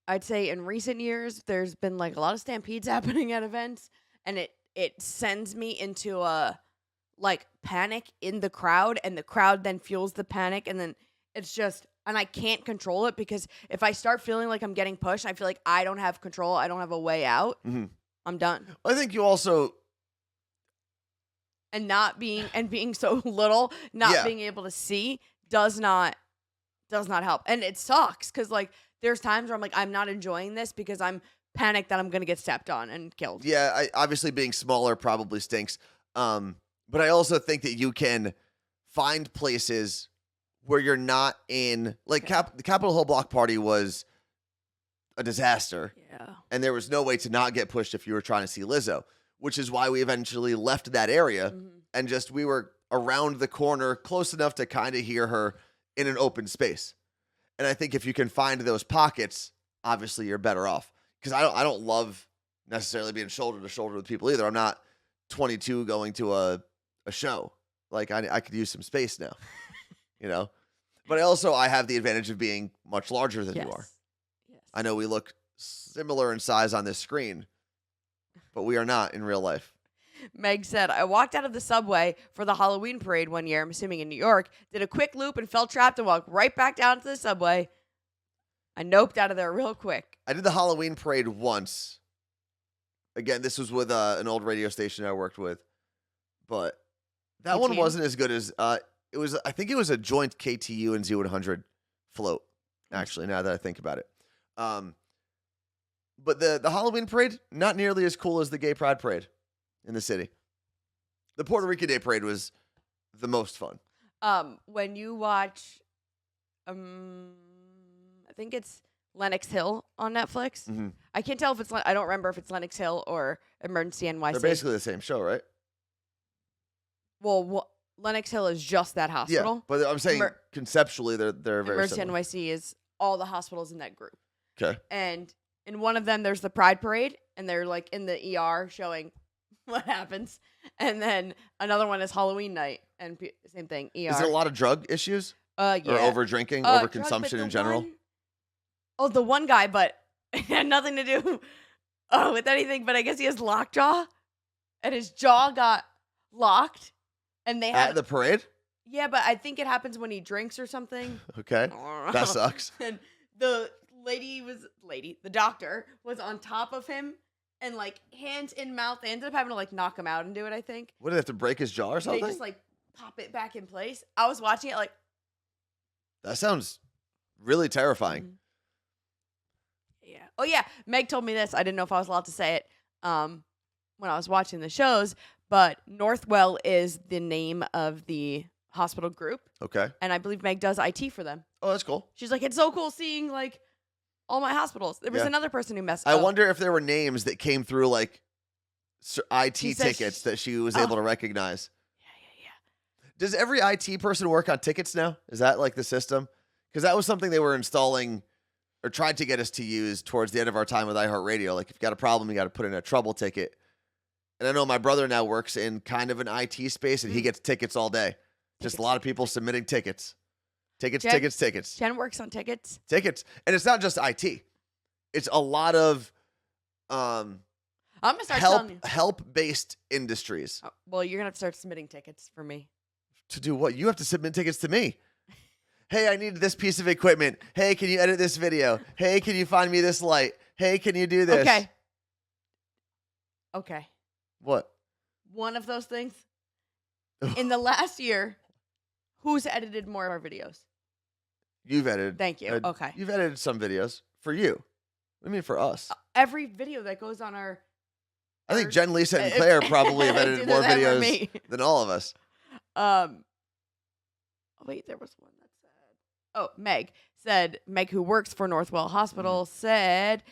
I'd say in recent years, there's been like a lot of stampedes happening at events, and it sends me into a like panic in the crowd, and the crowd then fuels the panic, and then it's just, and I can't control it because if I start feeling like I'm getting pushed, I feel like I don't have control. I don't have a way out. Mhm. I'm done. I think you also, And being so little, not Yeah. being able to see does not help. And it sucks because like there's times where I'm like, I'm not enjoying this because I'm panicked that I'm gonna get stepped on and killed. yeah, obviously being smaller probably stinks. But I also think that you can find places where you're not in, like the Capitol Hill block party was a disaster. Yeah. And there was no way to not get pushed if you were trying to see Lizzo, which is why we eventually left that area and just we were around the corner close enough to kind of hear her in an open space. And I think if you can find those pockets, obviously you're better off. Because I don't love necessarily being shoulder to shoulder with people either. I'm not 22 going to a show. Like I could use some space now, you know. But I have the advantage of being much larger than you are. Yes. I know we look similar in size on this screen, but we are not in real life. Meg said, I walked out of the subway for the Halloween parade one year, I'm assuming in New York, did a quick loop and felt trapped and walked right back down to the subway. I noped out of there real quick. I did the Halloween parade once. Again, this was with an old radio station I worked with, but that one 18? wasn't as good as it was. I think it was a joint KTU and Z100 float. Actually, now that I think about it, but the Halloween parade not nearly as cool as the Gay Pride parade in the city. The Puerto Rican Day parade was the most fun. When you watch, I think it's Lenox Hill on Netflix. Mm-hmm. I can't tell if it's, I don't remember if it's Lenox Hill or Emergency NYC. They're basically the same show, right? Well, Lenox Hill is just that hospital. Yeah, but I'm saying conceptually they're very Emergency similar. NYC is all the hospitals in that group. Okay. And in one of them, there's the Pride Parade, and they're like in the ER showing what happens. And then another one is Halloween night, and same thing, ER. Is there a lot of drug issues? Yeah. Or over drinking, over consumption in general? The one guy, but it had nothing to do with anything, but I guess he has lockjaw, and his jaw got locked, and they had At the parade? Yeah, but I think it happens when he drinks or something. Okay. That sucks. And the the doctor was on top of him and like hands in mouth. They ended up having to like knock him out and do it, I think. What, did they have to break his jaw or something? They just like pop it back in place. I was watching it like. That sounds really terrifying. Yeah. Oh yeah. Meg told me this. I didn't know if I was allowed to say it when I was watching the shows, but Northwell is the name of the hospital group. Okay. And I believe Meg does IT for them. Oh, that's cool. She's like, it's so cool seeing like all my hospitals. There was another person who messed up. I wonder if there were names that came through like IT tickets that she was able to recognize. Yeah. Does every IT person work on tickets now? Is that like the system? Because that was something they were installing or tried to get us to use towards the end of our time with iHeartRadio. Like if you got a problem, you got to put in a trouble ticket. And I know my brother now works in kind of an IT space and he gets tickets all day. Just a lot of people submitting tickets. Tickets. Jen works on tickets. And it's not just IT. It's a lot of I'm gonna start telling you. help-based industries. Oh, well, you're gonna have to start submitting tickets for me. To do what? You have to submit tickets to me. Hey, I need this piece of equipment. Hey, can you edit this video? Hey, can you find me this light? Hey, can you do this? Okay. What? One of those things. In the last year, who's edited more of our videos? You've edited. Thank you. Okay. You've edited some videos for you. What do you mean for us? Every video that goes on our. I think Jen, Lisa, and Claire probably have edited more videos than all of us. Wait, there was one that said. Oh, Meg, who works for Northwell Hospital, said.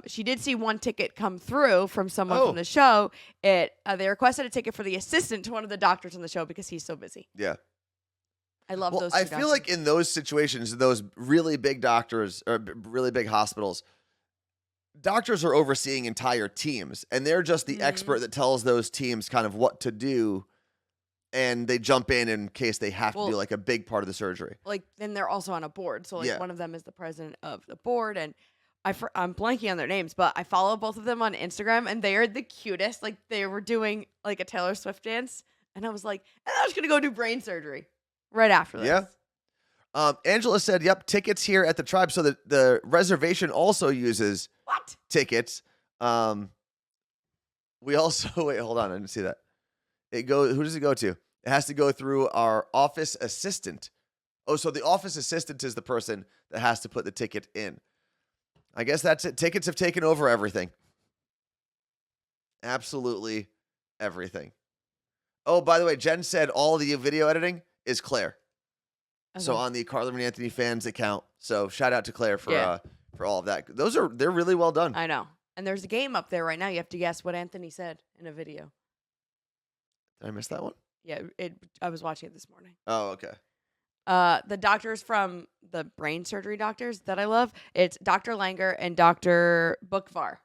She did see one ticket come through from someone from the show. They requested a ticket for the assistant to one of the doctors on the show because he's so busy. Yeah. I love those. I feel like in those situations, those really big doctors or really big hospitals, doctors are overseeing entire teams and they're just the expert that tells those teams kind of what to do. And they jump in case they have to do like a big part of the surgery. Like, then they're also on a board. So like one of them is the president of the board and I'm blanking on their names, but I follow both of them on Instagram, and they are the cutest. Like, they were doing, like, a Taylor Swift dance, and I was like, and I was going to go do brain surgery right after this. Yeah. Angela said, yep, tickets here at the Tribe. So the reservation also uses tickets. We also, wait, hold on. I didn't see that. Who does it go to? It has to go through our office assistant. Oh, so the office assistant is the person that has to put the ticket in. I guess that's it. Tickets have taken over everything. Absolutely everything. Oh, by the way, Jen said all the video editing is Claire. Okay. So on the Carla Marie Anthony fans account. So shout out to Claire for all of that. They're really well done. I know. And there's a game up there right now. You have to guess what Anthony said in a video. Did I miss that one? Yeah, I was watching it this morning. Oh, okay. The doctors from the brain surgery doctors that I love, it's Dr. Langer and Dr. Bookvar.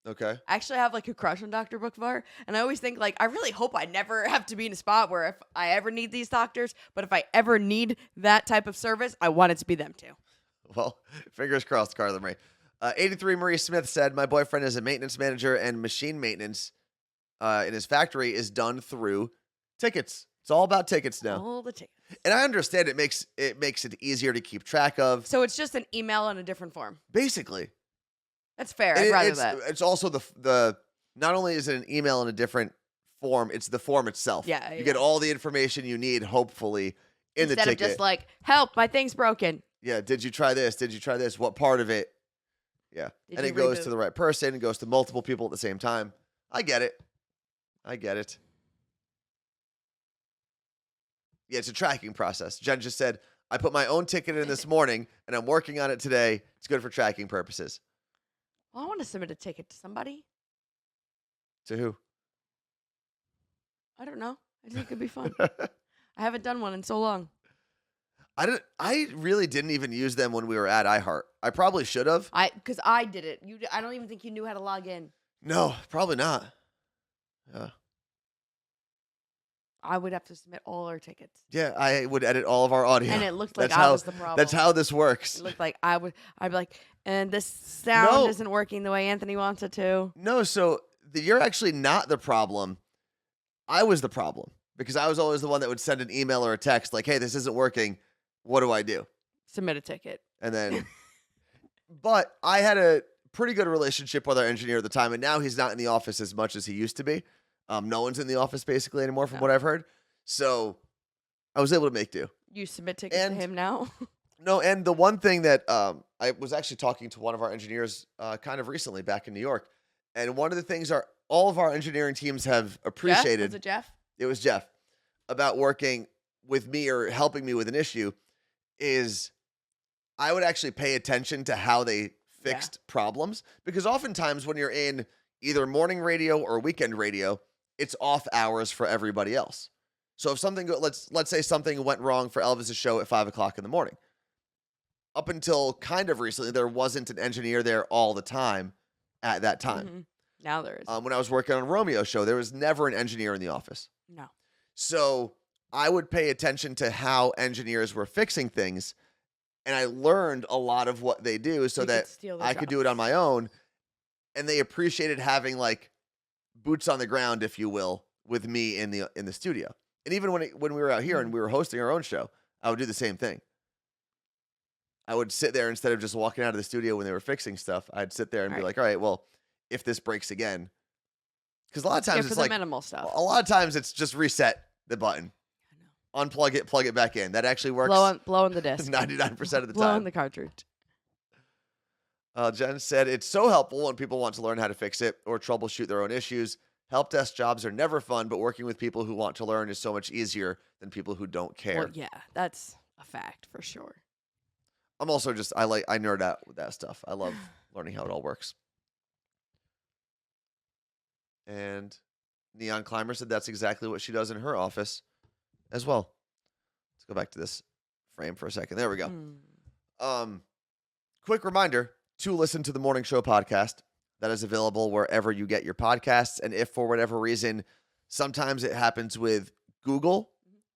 Okay. I actually have like a crush on Dr. Bookvar, and I always think like I really hope I never have to be in a spot where if I ever need these doctors, but if I ever need that type of service, I want it to be them too. Well, fingers crossed, Carla Marie. 83 Marie Smith said, my boyfriend is a maintenance manager and machine maintenance in his factory is done through tickets. It's all about tickets now. All the tickets. And I understand it makes it easier to keep track of. So it's just an email in a different form. Basically. That's fair. I'd rather that. It's also the not only is it an email in a different form, it's the form itself. Yeah. You get all the information you need, hopefully, in the ticket. Instead of just like, help, my thing's broken. Yeah. Did you try this? Did you try this? What part of it? Yeah. And it goes to the right person. It goes to multiple people at the same time. I get it. Yeah, it's a tracking process. Jen just said, I put my own ticket in this morning, and I'm working on it today. It's good for tracking purposes. Well, I want to submit a ticket to somebody. To who? I don't know. I think it could be fun. I haven't done one in so long. I really didn't even use them when we were at iHeart. I probably should have. Because I did it. I don't even think you knew how to log in. No, probably not. Yeah. I would have to submit all our tickets. Yeah, I would edit all of our audio. And it looked like I was the problem. That's how this works. It looked like I'd be like, and this sound isn't working the way Anthony wants it to. No, so you're actually not the problem. I was the problem because I was always the one that would send an email or a text like, hey, this isn't working. What do I do? Submit a ticket. And then But I had a pretty good relationship with our engineer at the time, and now he's not in the office as much as he used to be. No one's in the office basically anymore, from No. what I've heard. So I was able to make do. You submit tickets And to him now? No, and the one thing that I was actually talking to one of our engineers kind of recently back in New York, and one of the things all of our engineering teams have Jeff? appreciated. Was it Jeff? It was Jeff, about working with me or helping me with an issue, is I would actually pay attention to how they fixed problems, because oftentimes when you're in either morning radio or weekend radio, it's off hours for everybody else. So if something let's say something went wrong for Elvis's show at 5:00 in the morning. Up until kind of recently, there wasn't an engineer there all the time at that time. Mhm. Now there is. When I was working on Romeo's show, there was never an engineer in the office. No. So I would pay attention to how engineers were fixing things, and I learned a lot of what they do so You could that steal their I could do it on my own. And they appreciated having like boots on the ground, if you will, with me in the studio. And even when we were out here and we were hosting our own show, I would do the same thing. I would sit there instead of just walking out of the studio when they were fixing stuff. I'd sit there and be Right. like, all right, well, if this breaks again, because a lot of times for it's the like minimal stuff. a lot of times it's just reset the button, I know. unplug it, plug it back in. That actually works Blow on the disc. 99% of the Blow on time. the cartridge. Jen said, it's so helpful when people want to learn how to fix it or troubleshoot their own issues. Help desk jobs are never fun, but working with people who want to learn is so much easier than people who don't care. Well, yeah, that's a fact for sure. I'm also just, I nerd out with that stuff. I love learning how it all works. And Neon Climber said that's exactly what she does in her office as well. Let's go back to this frame for a second. There we go. Quick reminder to listen to the Morning Show podcast. That is available wherever you get your podcasts. And if for whatever reason, sometimes it happens with Google,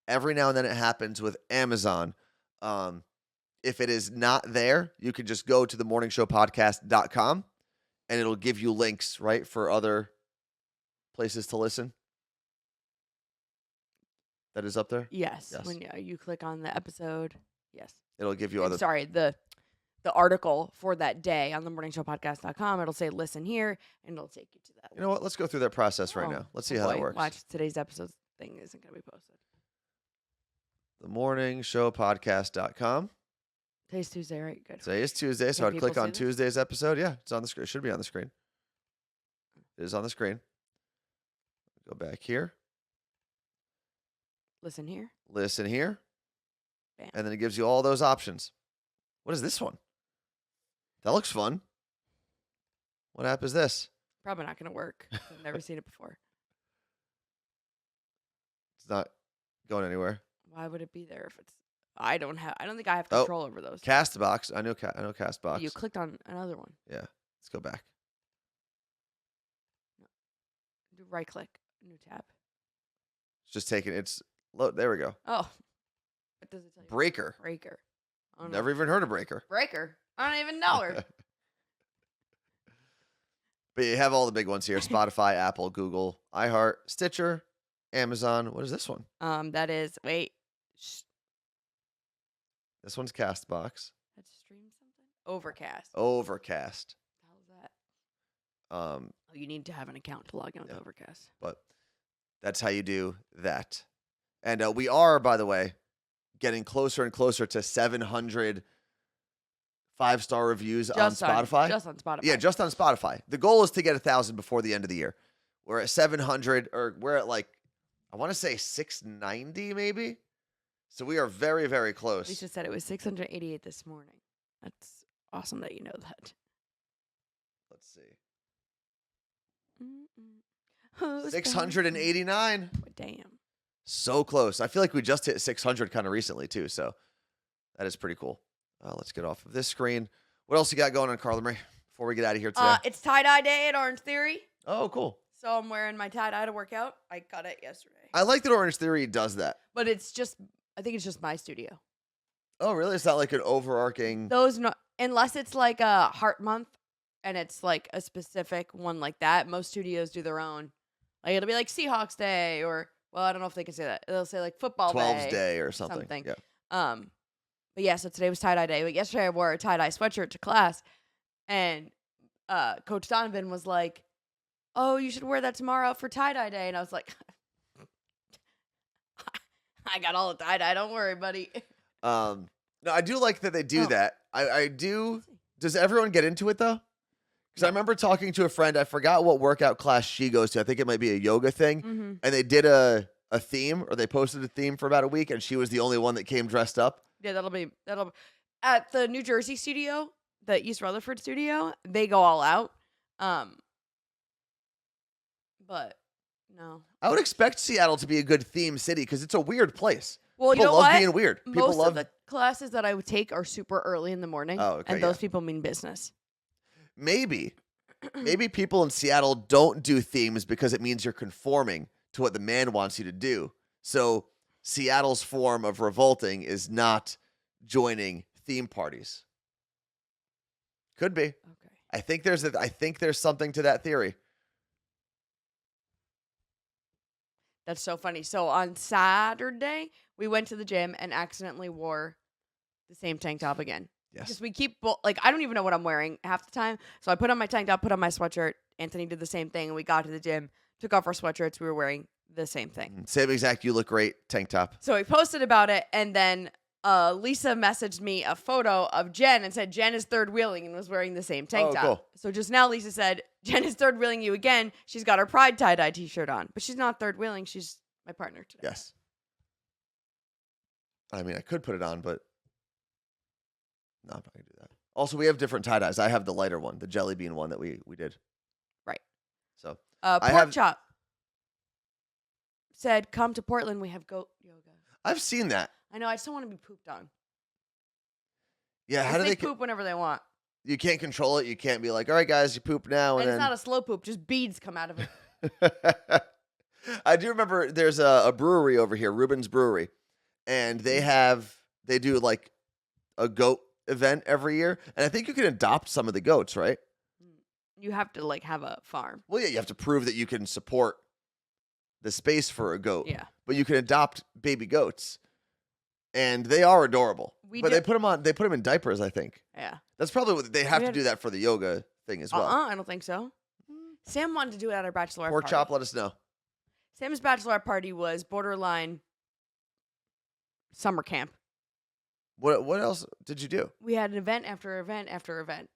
every now and then it happens with Amazon. If it is not there, you can just go to themorningshowpodcast.com and it'll give you links, right, for other places to listen. That is up there? Yes. Yes. When you click on the episode, yes. It'll give you And other... sorry, the article for that day on themorningshowpodcast.com, it'll say listen here, and it'll take you to that. You know what? Let's go through that process right Oh, now. Let's see how that boy. works. Watch, today's episode thing isn't going to be posted. Themorningshowpodcast.com. Today's Tuesday, right? Good. Today is Tuesday, so Can I'd click people on see this? Tuesday's episode. Yeah, it's on the screen. It should be on the screen. It is on the screen. Go back here. Listen here. Listen here. Bam. And then it gives you all those options. What is this one? That looks fun. What app is this? Probably not going to work. I've never seen it before. It's not going anywhere. Why would it be there if it's... I don't think I have Oh, control over those. Castbox. I know Castbox. You clicked on another one. Yeah. Let's go back. Do right click. New tab. It's just taking there we go. Oh. What does it tell you? Breaker. Breaker. Oh, no. Never even heard of Breaker. Breaker. I don't even know her. But you have all the big ones here: Spotify, Apple, Google, iHeart, Stitcher, Amazon. What is this one? That is This one's Castbox. That's stream something. Overcast. Overcast. How's that? Oh, You need to have an account to log in with Yeah. Overcast. but that's how you do that. And we are, by the way, getting closer and closer to 700 5-star reviews on Spotify. Just on Spotify. Yeah, just on Spotify. The goal is to get 1,000 before the end of the year. We're at 700, or we're at like, I want to say 690 maybe. So we are very, very close. Lisa said it was 688 this morning. That's awesome that you know that. Let's see. Who's 689. Damn. So close. I feel like we just hit 600 kind of recently too. So that is pretty cool. Let's get off of this screen. What else you got going on, Carla Marie, before we get out of here today? It's tie-dye day at Orange Theory. Oh, cool. So I'm wearing my tie-dye to work out. I got it yesterday. I like that Orange Theory does that. But I think it's just my studio. Oh, really? It's not like an overarching... Unless it's like a Heart Month and it's like a specific one like that. Most studios do their own. Like it'll be like Seahawks Day or, well, I don't know if they can say that. They'll say like Football 12's Day or something. Yeah. But yeah, so today was tie-dye day. But yesterday I wore a tie-dye sweatshirt to class. And Coach Donovan was like, "Oh, you should wear that tomorrow for tie-dye day." And I was like, I got all the tie-dye. Don't worry, buddy. No, I do like that they do Oh. that. I do. Does everyone get into it though? Because I remember talking to a friend. I forgot what workout class she goes to. I think it might be a yoga thing. Mm-hmm. And they did a theme, or they posted a theme for about a week, and she was the only one that came dressed up. Yeah, that'll be at the New Jersey studio, the East Rutherford studio. They go all out. But no. I would expect Seattle to be a good theme city because it's a weird place. Well, People you know love what? being weird. People Most love of the classes that I would take are super early in the morning. Oh, okay, and those people mean business. maybe people in Seattle don't do themes because it means you're conforming to what the man wants you to do. So Seattle's form of revolting is not joining theme parties. Could be. Okay. I think there's something to that theory. That's so funny. So on Saturday, we went to the gym and accidentally wore the same tank top again. Yes. Because we keep, I don't even know what I'm wearing half the time. So I put on my tank top, put on my sweatshirt. Anthony did the same thing. And we got to the gym, took off our sweatshirts. We were wearing the same thing. Same exact, you look great tank top. So we posted about it. And then Lisa messaged me a photo of Jen and said Jen is third wheeling and was wearing the same tank top. Cool. So just now Lisa said Jen is third wheeling you again. She's got her Pride tie-dye t-shirt on, but she's not third wheeling. She's my partner today. Yes. I mean, I could put it on, but no, I'm not gonna do that. Also, we have different tie-dyes. I have the lighter one, the jelly bean one that we did. Right. So Pork Chop said, "Come to Portland. We have goat yoga." I've seen that. I know. I just don't want to be pooped on. Yeah, how do they poop whenever they want? You can't control it. You can't be like, all right, guys, you poop now. And And it's then not a slow poop. Just beads come out of it. I do remember there's a brewery over here, Reuben's Brewery, and they do like a goat event every year. And I think you can adopt some of the goats, right? You have to have a farm. Well, yeah, you have to prove that you can support the space for a goat. Yeah. But you can adopt baby goats. And they are adorable. But they put them in diapers, I think. Yeah. That's probably what they have to do that for the yoga thing as well. I don't think so. Sam wanted to do it at our bachelorette Pork party. chop, let us know. Sam's bachelorette party was borderline summer camp. What else did you do? We had an event after event after event.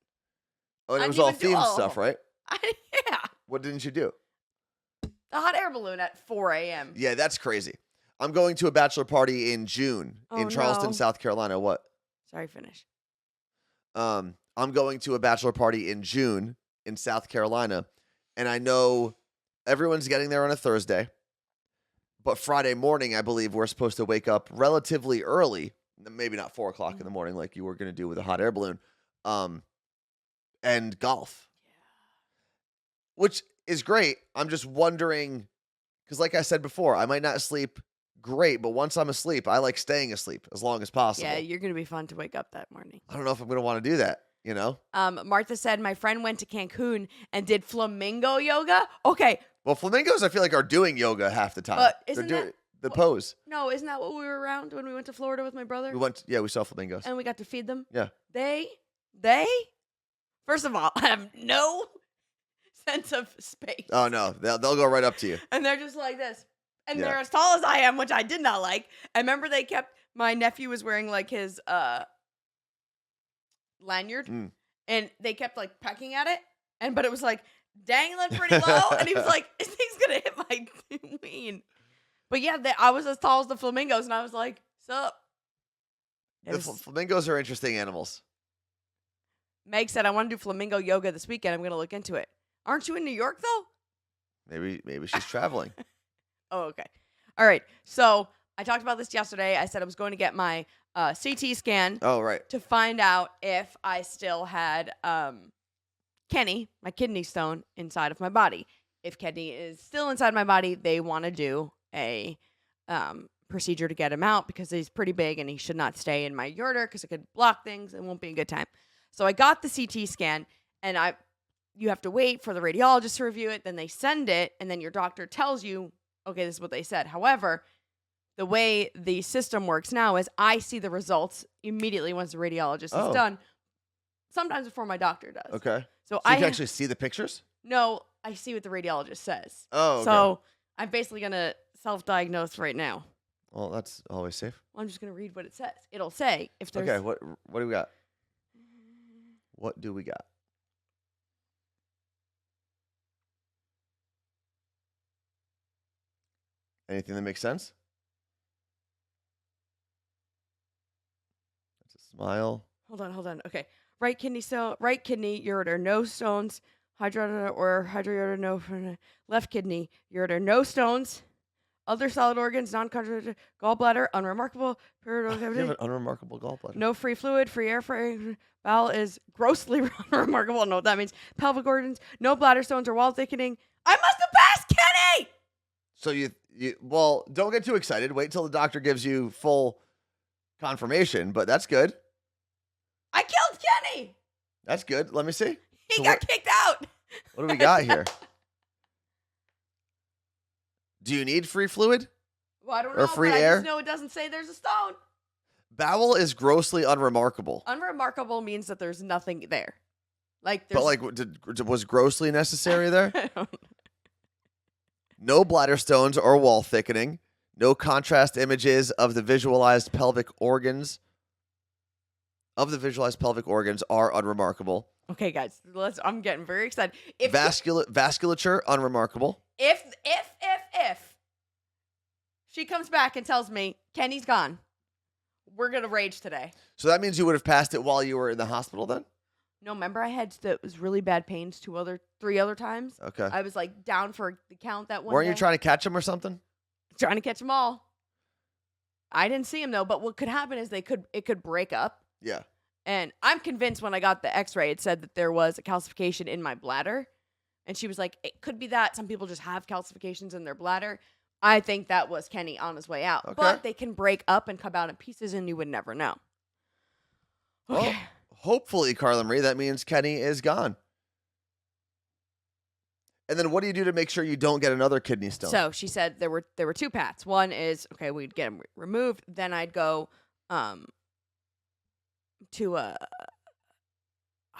Oh, and I it was didn't all even do themed all of stuff, them. right? Yeah. What didn't you do? The hot air balloon at 4 a.m. Yeah, that's crazy. I'm going to a bachelor party in June in Charleston, no. South Carolina. What? Sorry, finish. I'm going to a bachelor party in June in South Carolina, and I know everyone's getting there on a Thursday, but Friday morning, I believe we're supposed to wake up relatively early, maybe not 4 o'clock in the morning like you were going to do with a hot air balloon, and golf, which is great. I'm just wondering, because like I said before, I might not sleep great, but once I'm asleep, I like staying asleep as long as possible. Yeah, you're going to be fun to wake up that morning. I don't know if I'm going to want to do that, you know? Martha said, my friend went to Cancun and did flamingo yoga. Okay. Well, flamingos, I feel like, are doing yoga half the time. But They're isn't doing that the pose. No, isn't that what we were around when we went to Florida with my brother? We saw flamingos. And we got to feed them? Yeah. They, first of all, have no sense of space. Oh, no. They'll go right up to you. And they're just like this. And Yeah. they're as tall as I am, which I did not like. I remember my nephew was wearing his lanyard. And they kept pecking at it. But it was dangling pretty low. And he was like, this thing's going to hit my ween. But yeah, I was as tall as the flamingos. And I was like, sup? Flamingos are interesting animals. Meg said, I want to do flamingo yoga this weekend. I'm going to look into it. Aren't you in New York, though? Maybe she's traveling. Oh, okay. All right. So I talked about this yesterday. I said I was going to get my CT scan. Oh, right. To find out if I still had Kenny, my kidney stone, inside of my body. If Kenny is still inside my body, they want to do a procedure to get him out because he's pretty big and he should not stay in my ureter because it could block things. It won't be a good time. So I got the CT scan, and you have to wait for the radiologist to review it. Then they send it, and then your doctor tells you, okay, this is what they said. However, the way the system works now is I see the results immediately once the radiologist is done. sometimes before my doctor does. Okay. So So I you can actually see the pictures? no, I see what the radiologist says. Oh, okay. So I'm basically gonna self-diagnose right now. Well, that's always safe. Well, I'm just gonna read what it says. It'll say if there's Okay, what do we got? What do we got? Anything that makes sense? That's a smile. Hold on. Okay. Right kidney stone, right kidney, ureter, no stones, hydroder or hydroder, no. Left kidney, ureter, no stones. Other solid organs, non-contracted, gallbladder, unremarkable, periodal You have cavity, an unremarkable gallbladder. no free fluid, free air, free bowel is grossly unremarkable. I don't know what that means. Pelvic organs, no bladder stones or wall thickening. I must have passed, Kenny! So well, don't get too excited. Wait till the doctor gives you full confirmation, but that's good. I killed Kenny! That's good. Let me see. He So got kicked out! What do we got here? Do you need free fluid? Well, I don't Or know, free but I air? just know it doesn't say there's a stone. Bowel is grossly unremarkable. Unremarkable means that there's nothing there. Like, there's... But like, was grossly necessary there? I don't- No bladder stones or wall thickening. No contrast images of the visualized pelvic organs. Are unremarkable. Okay, guys, I'm getting very excited. If Vasculature unremarkable. if she comes back and tells me Kenny's gone, we're gonna rage today. So that means you would have passed it while you were in the hospital then? No, remember I had that was really bad pains 3 other times. Okay. I was like down for the count that one. Weren't you day. trying to catch him or something? Trying to catch them all? I didn't see him though. But what could happen is it could break up. Yeah. And I'm convinced when I got the X-ray, it said that there was a calcification in my bladder. And she was like, it could be that. Some people just have calcifications in their bladder. I think that was Kenny on his way out. Okay. But they can break up and come out in pieces and you would never know. Okay. Well, hopefully, Carla Marie, that means Kenny is gone. And then what do you do to make sure you don't get another kidney stone? So she said there were two paths. One is, okay, we'd get them removed. Then I'd go to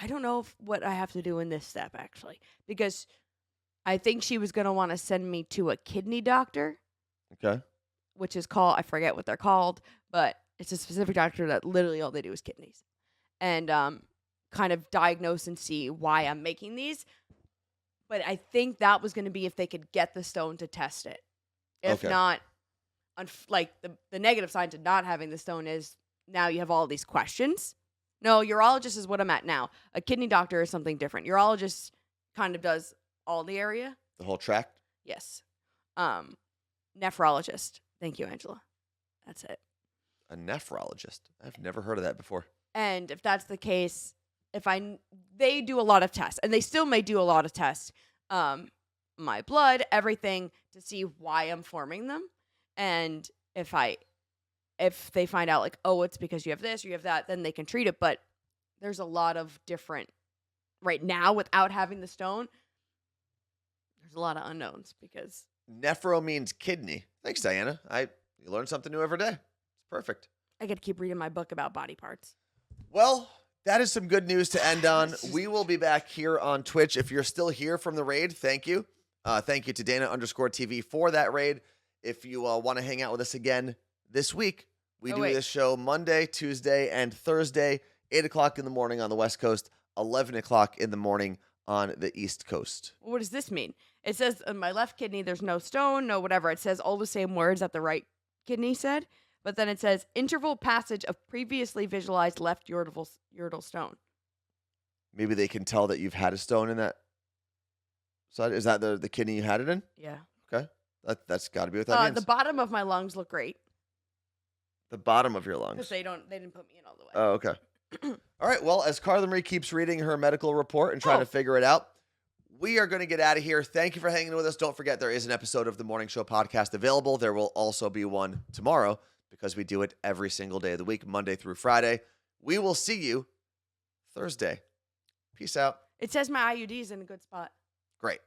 I don't know what I have to do in this step, actually. Because I think she was going to want to send me to a kidney doctor. Okay. Which is called, I forget what they're called, but it's a specific doctor that literally all they do is kidneys. And kind of diagnose and see why I'm making these. But I think that was going to be if they could get the stone to test it. If Okay. not, like the negative side to not having the stone is now you have all these questions. No, urologist is what I'm at now. A kidney doctor is something different. Urologist kind of does all the area. The whole tract? Yes. Nephrologist. Thank you, Angela. That's it. A nephrologist. I've never heard of that before. And if that's the case, they do a lot of tests, and they still may do a lot of tests, my blood, everything, to see why I'm forming them. And if they find out like, oh, it's because you have this or you have that, then they can treat it. But there's a lot of different right now without having the stone. There's a lot of unknowns because Nephro means kidney. Thanks, Diana. You learn something new every day. It's perfect. I got to keep reading my book about body parts. Well, that is some good news to end on. We will be back here on Twitch. If you're still here from the raid, thank you. Thank you to Dana_TV for that raid. If you want to hang out with us again this week, we do this show Monday, Tuesday, and Thursday, 8 o'clock in the morning on the West Coast, 11 o'clock in the morning on the East Coast. What does this mean? It says on my left kidney, there's no stone, no whatever. It says all the same words that the right kidney said. But then it says interval passage of previously visualized left ureteral stone. Maybe they can tell that you've had a stone in that side. Is that the kidney you had it in? Yeah. Okay. That's got to be what that means. The bottom of my lungs look great. The bottom of your lungs. Because they didn't put me in all the way. Oh, okay. All right. Well, as Carla Marie keeps reading her medical report and trying to figure it out, we are going to get out of here. Thank you for hanging with us. Don't forget, there is an episode of the Morning Show podcast available. There will also be one tomorrow because we do it every single day of the week, Monday through Friday. We will see you Thursday. Peace out. It says my IUD is in a good spot. Great.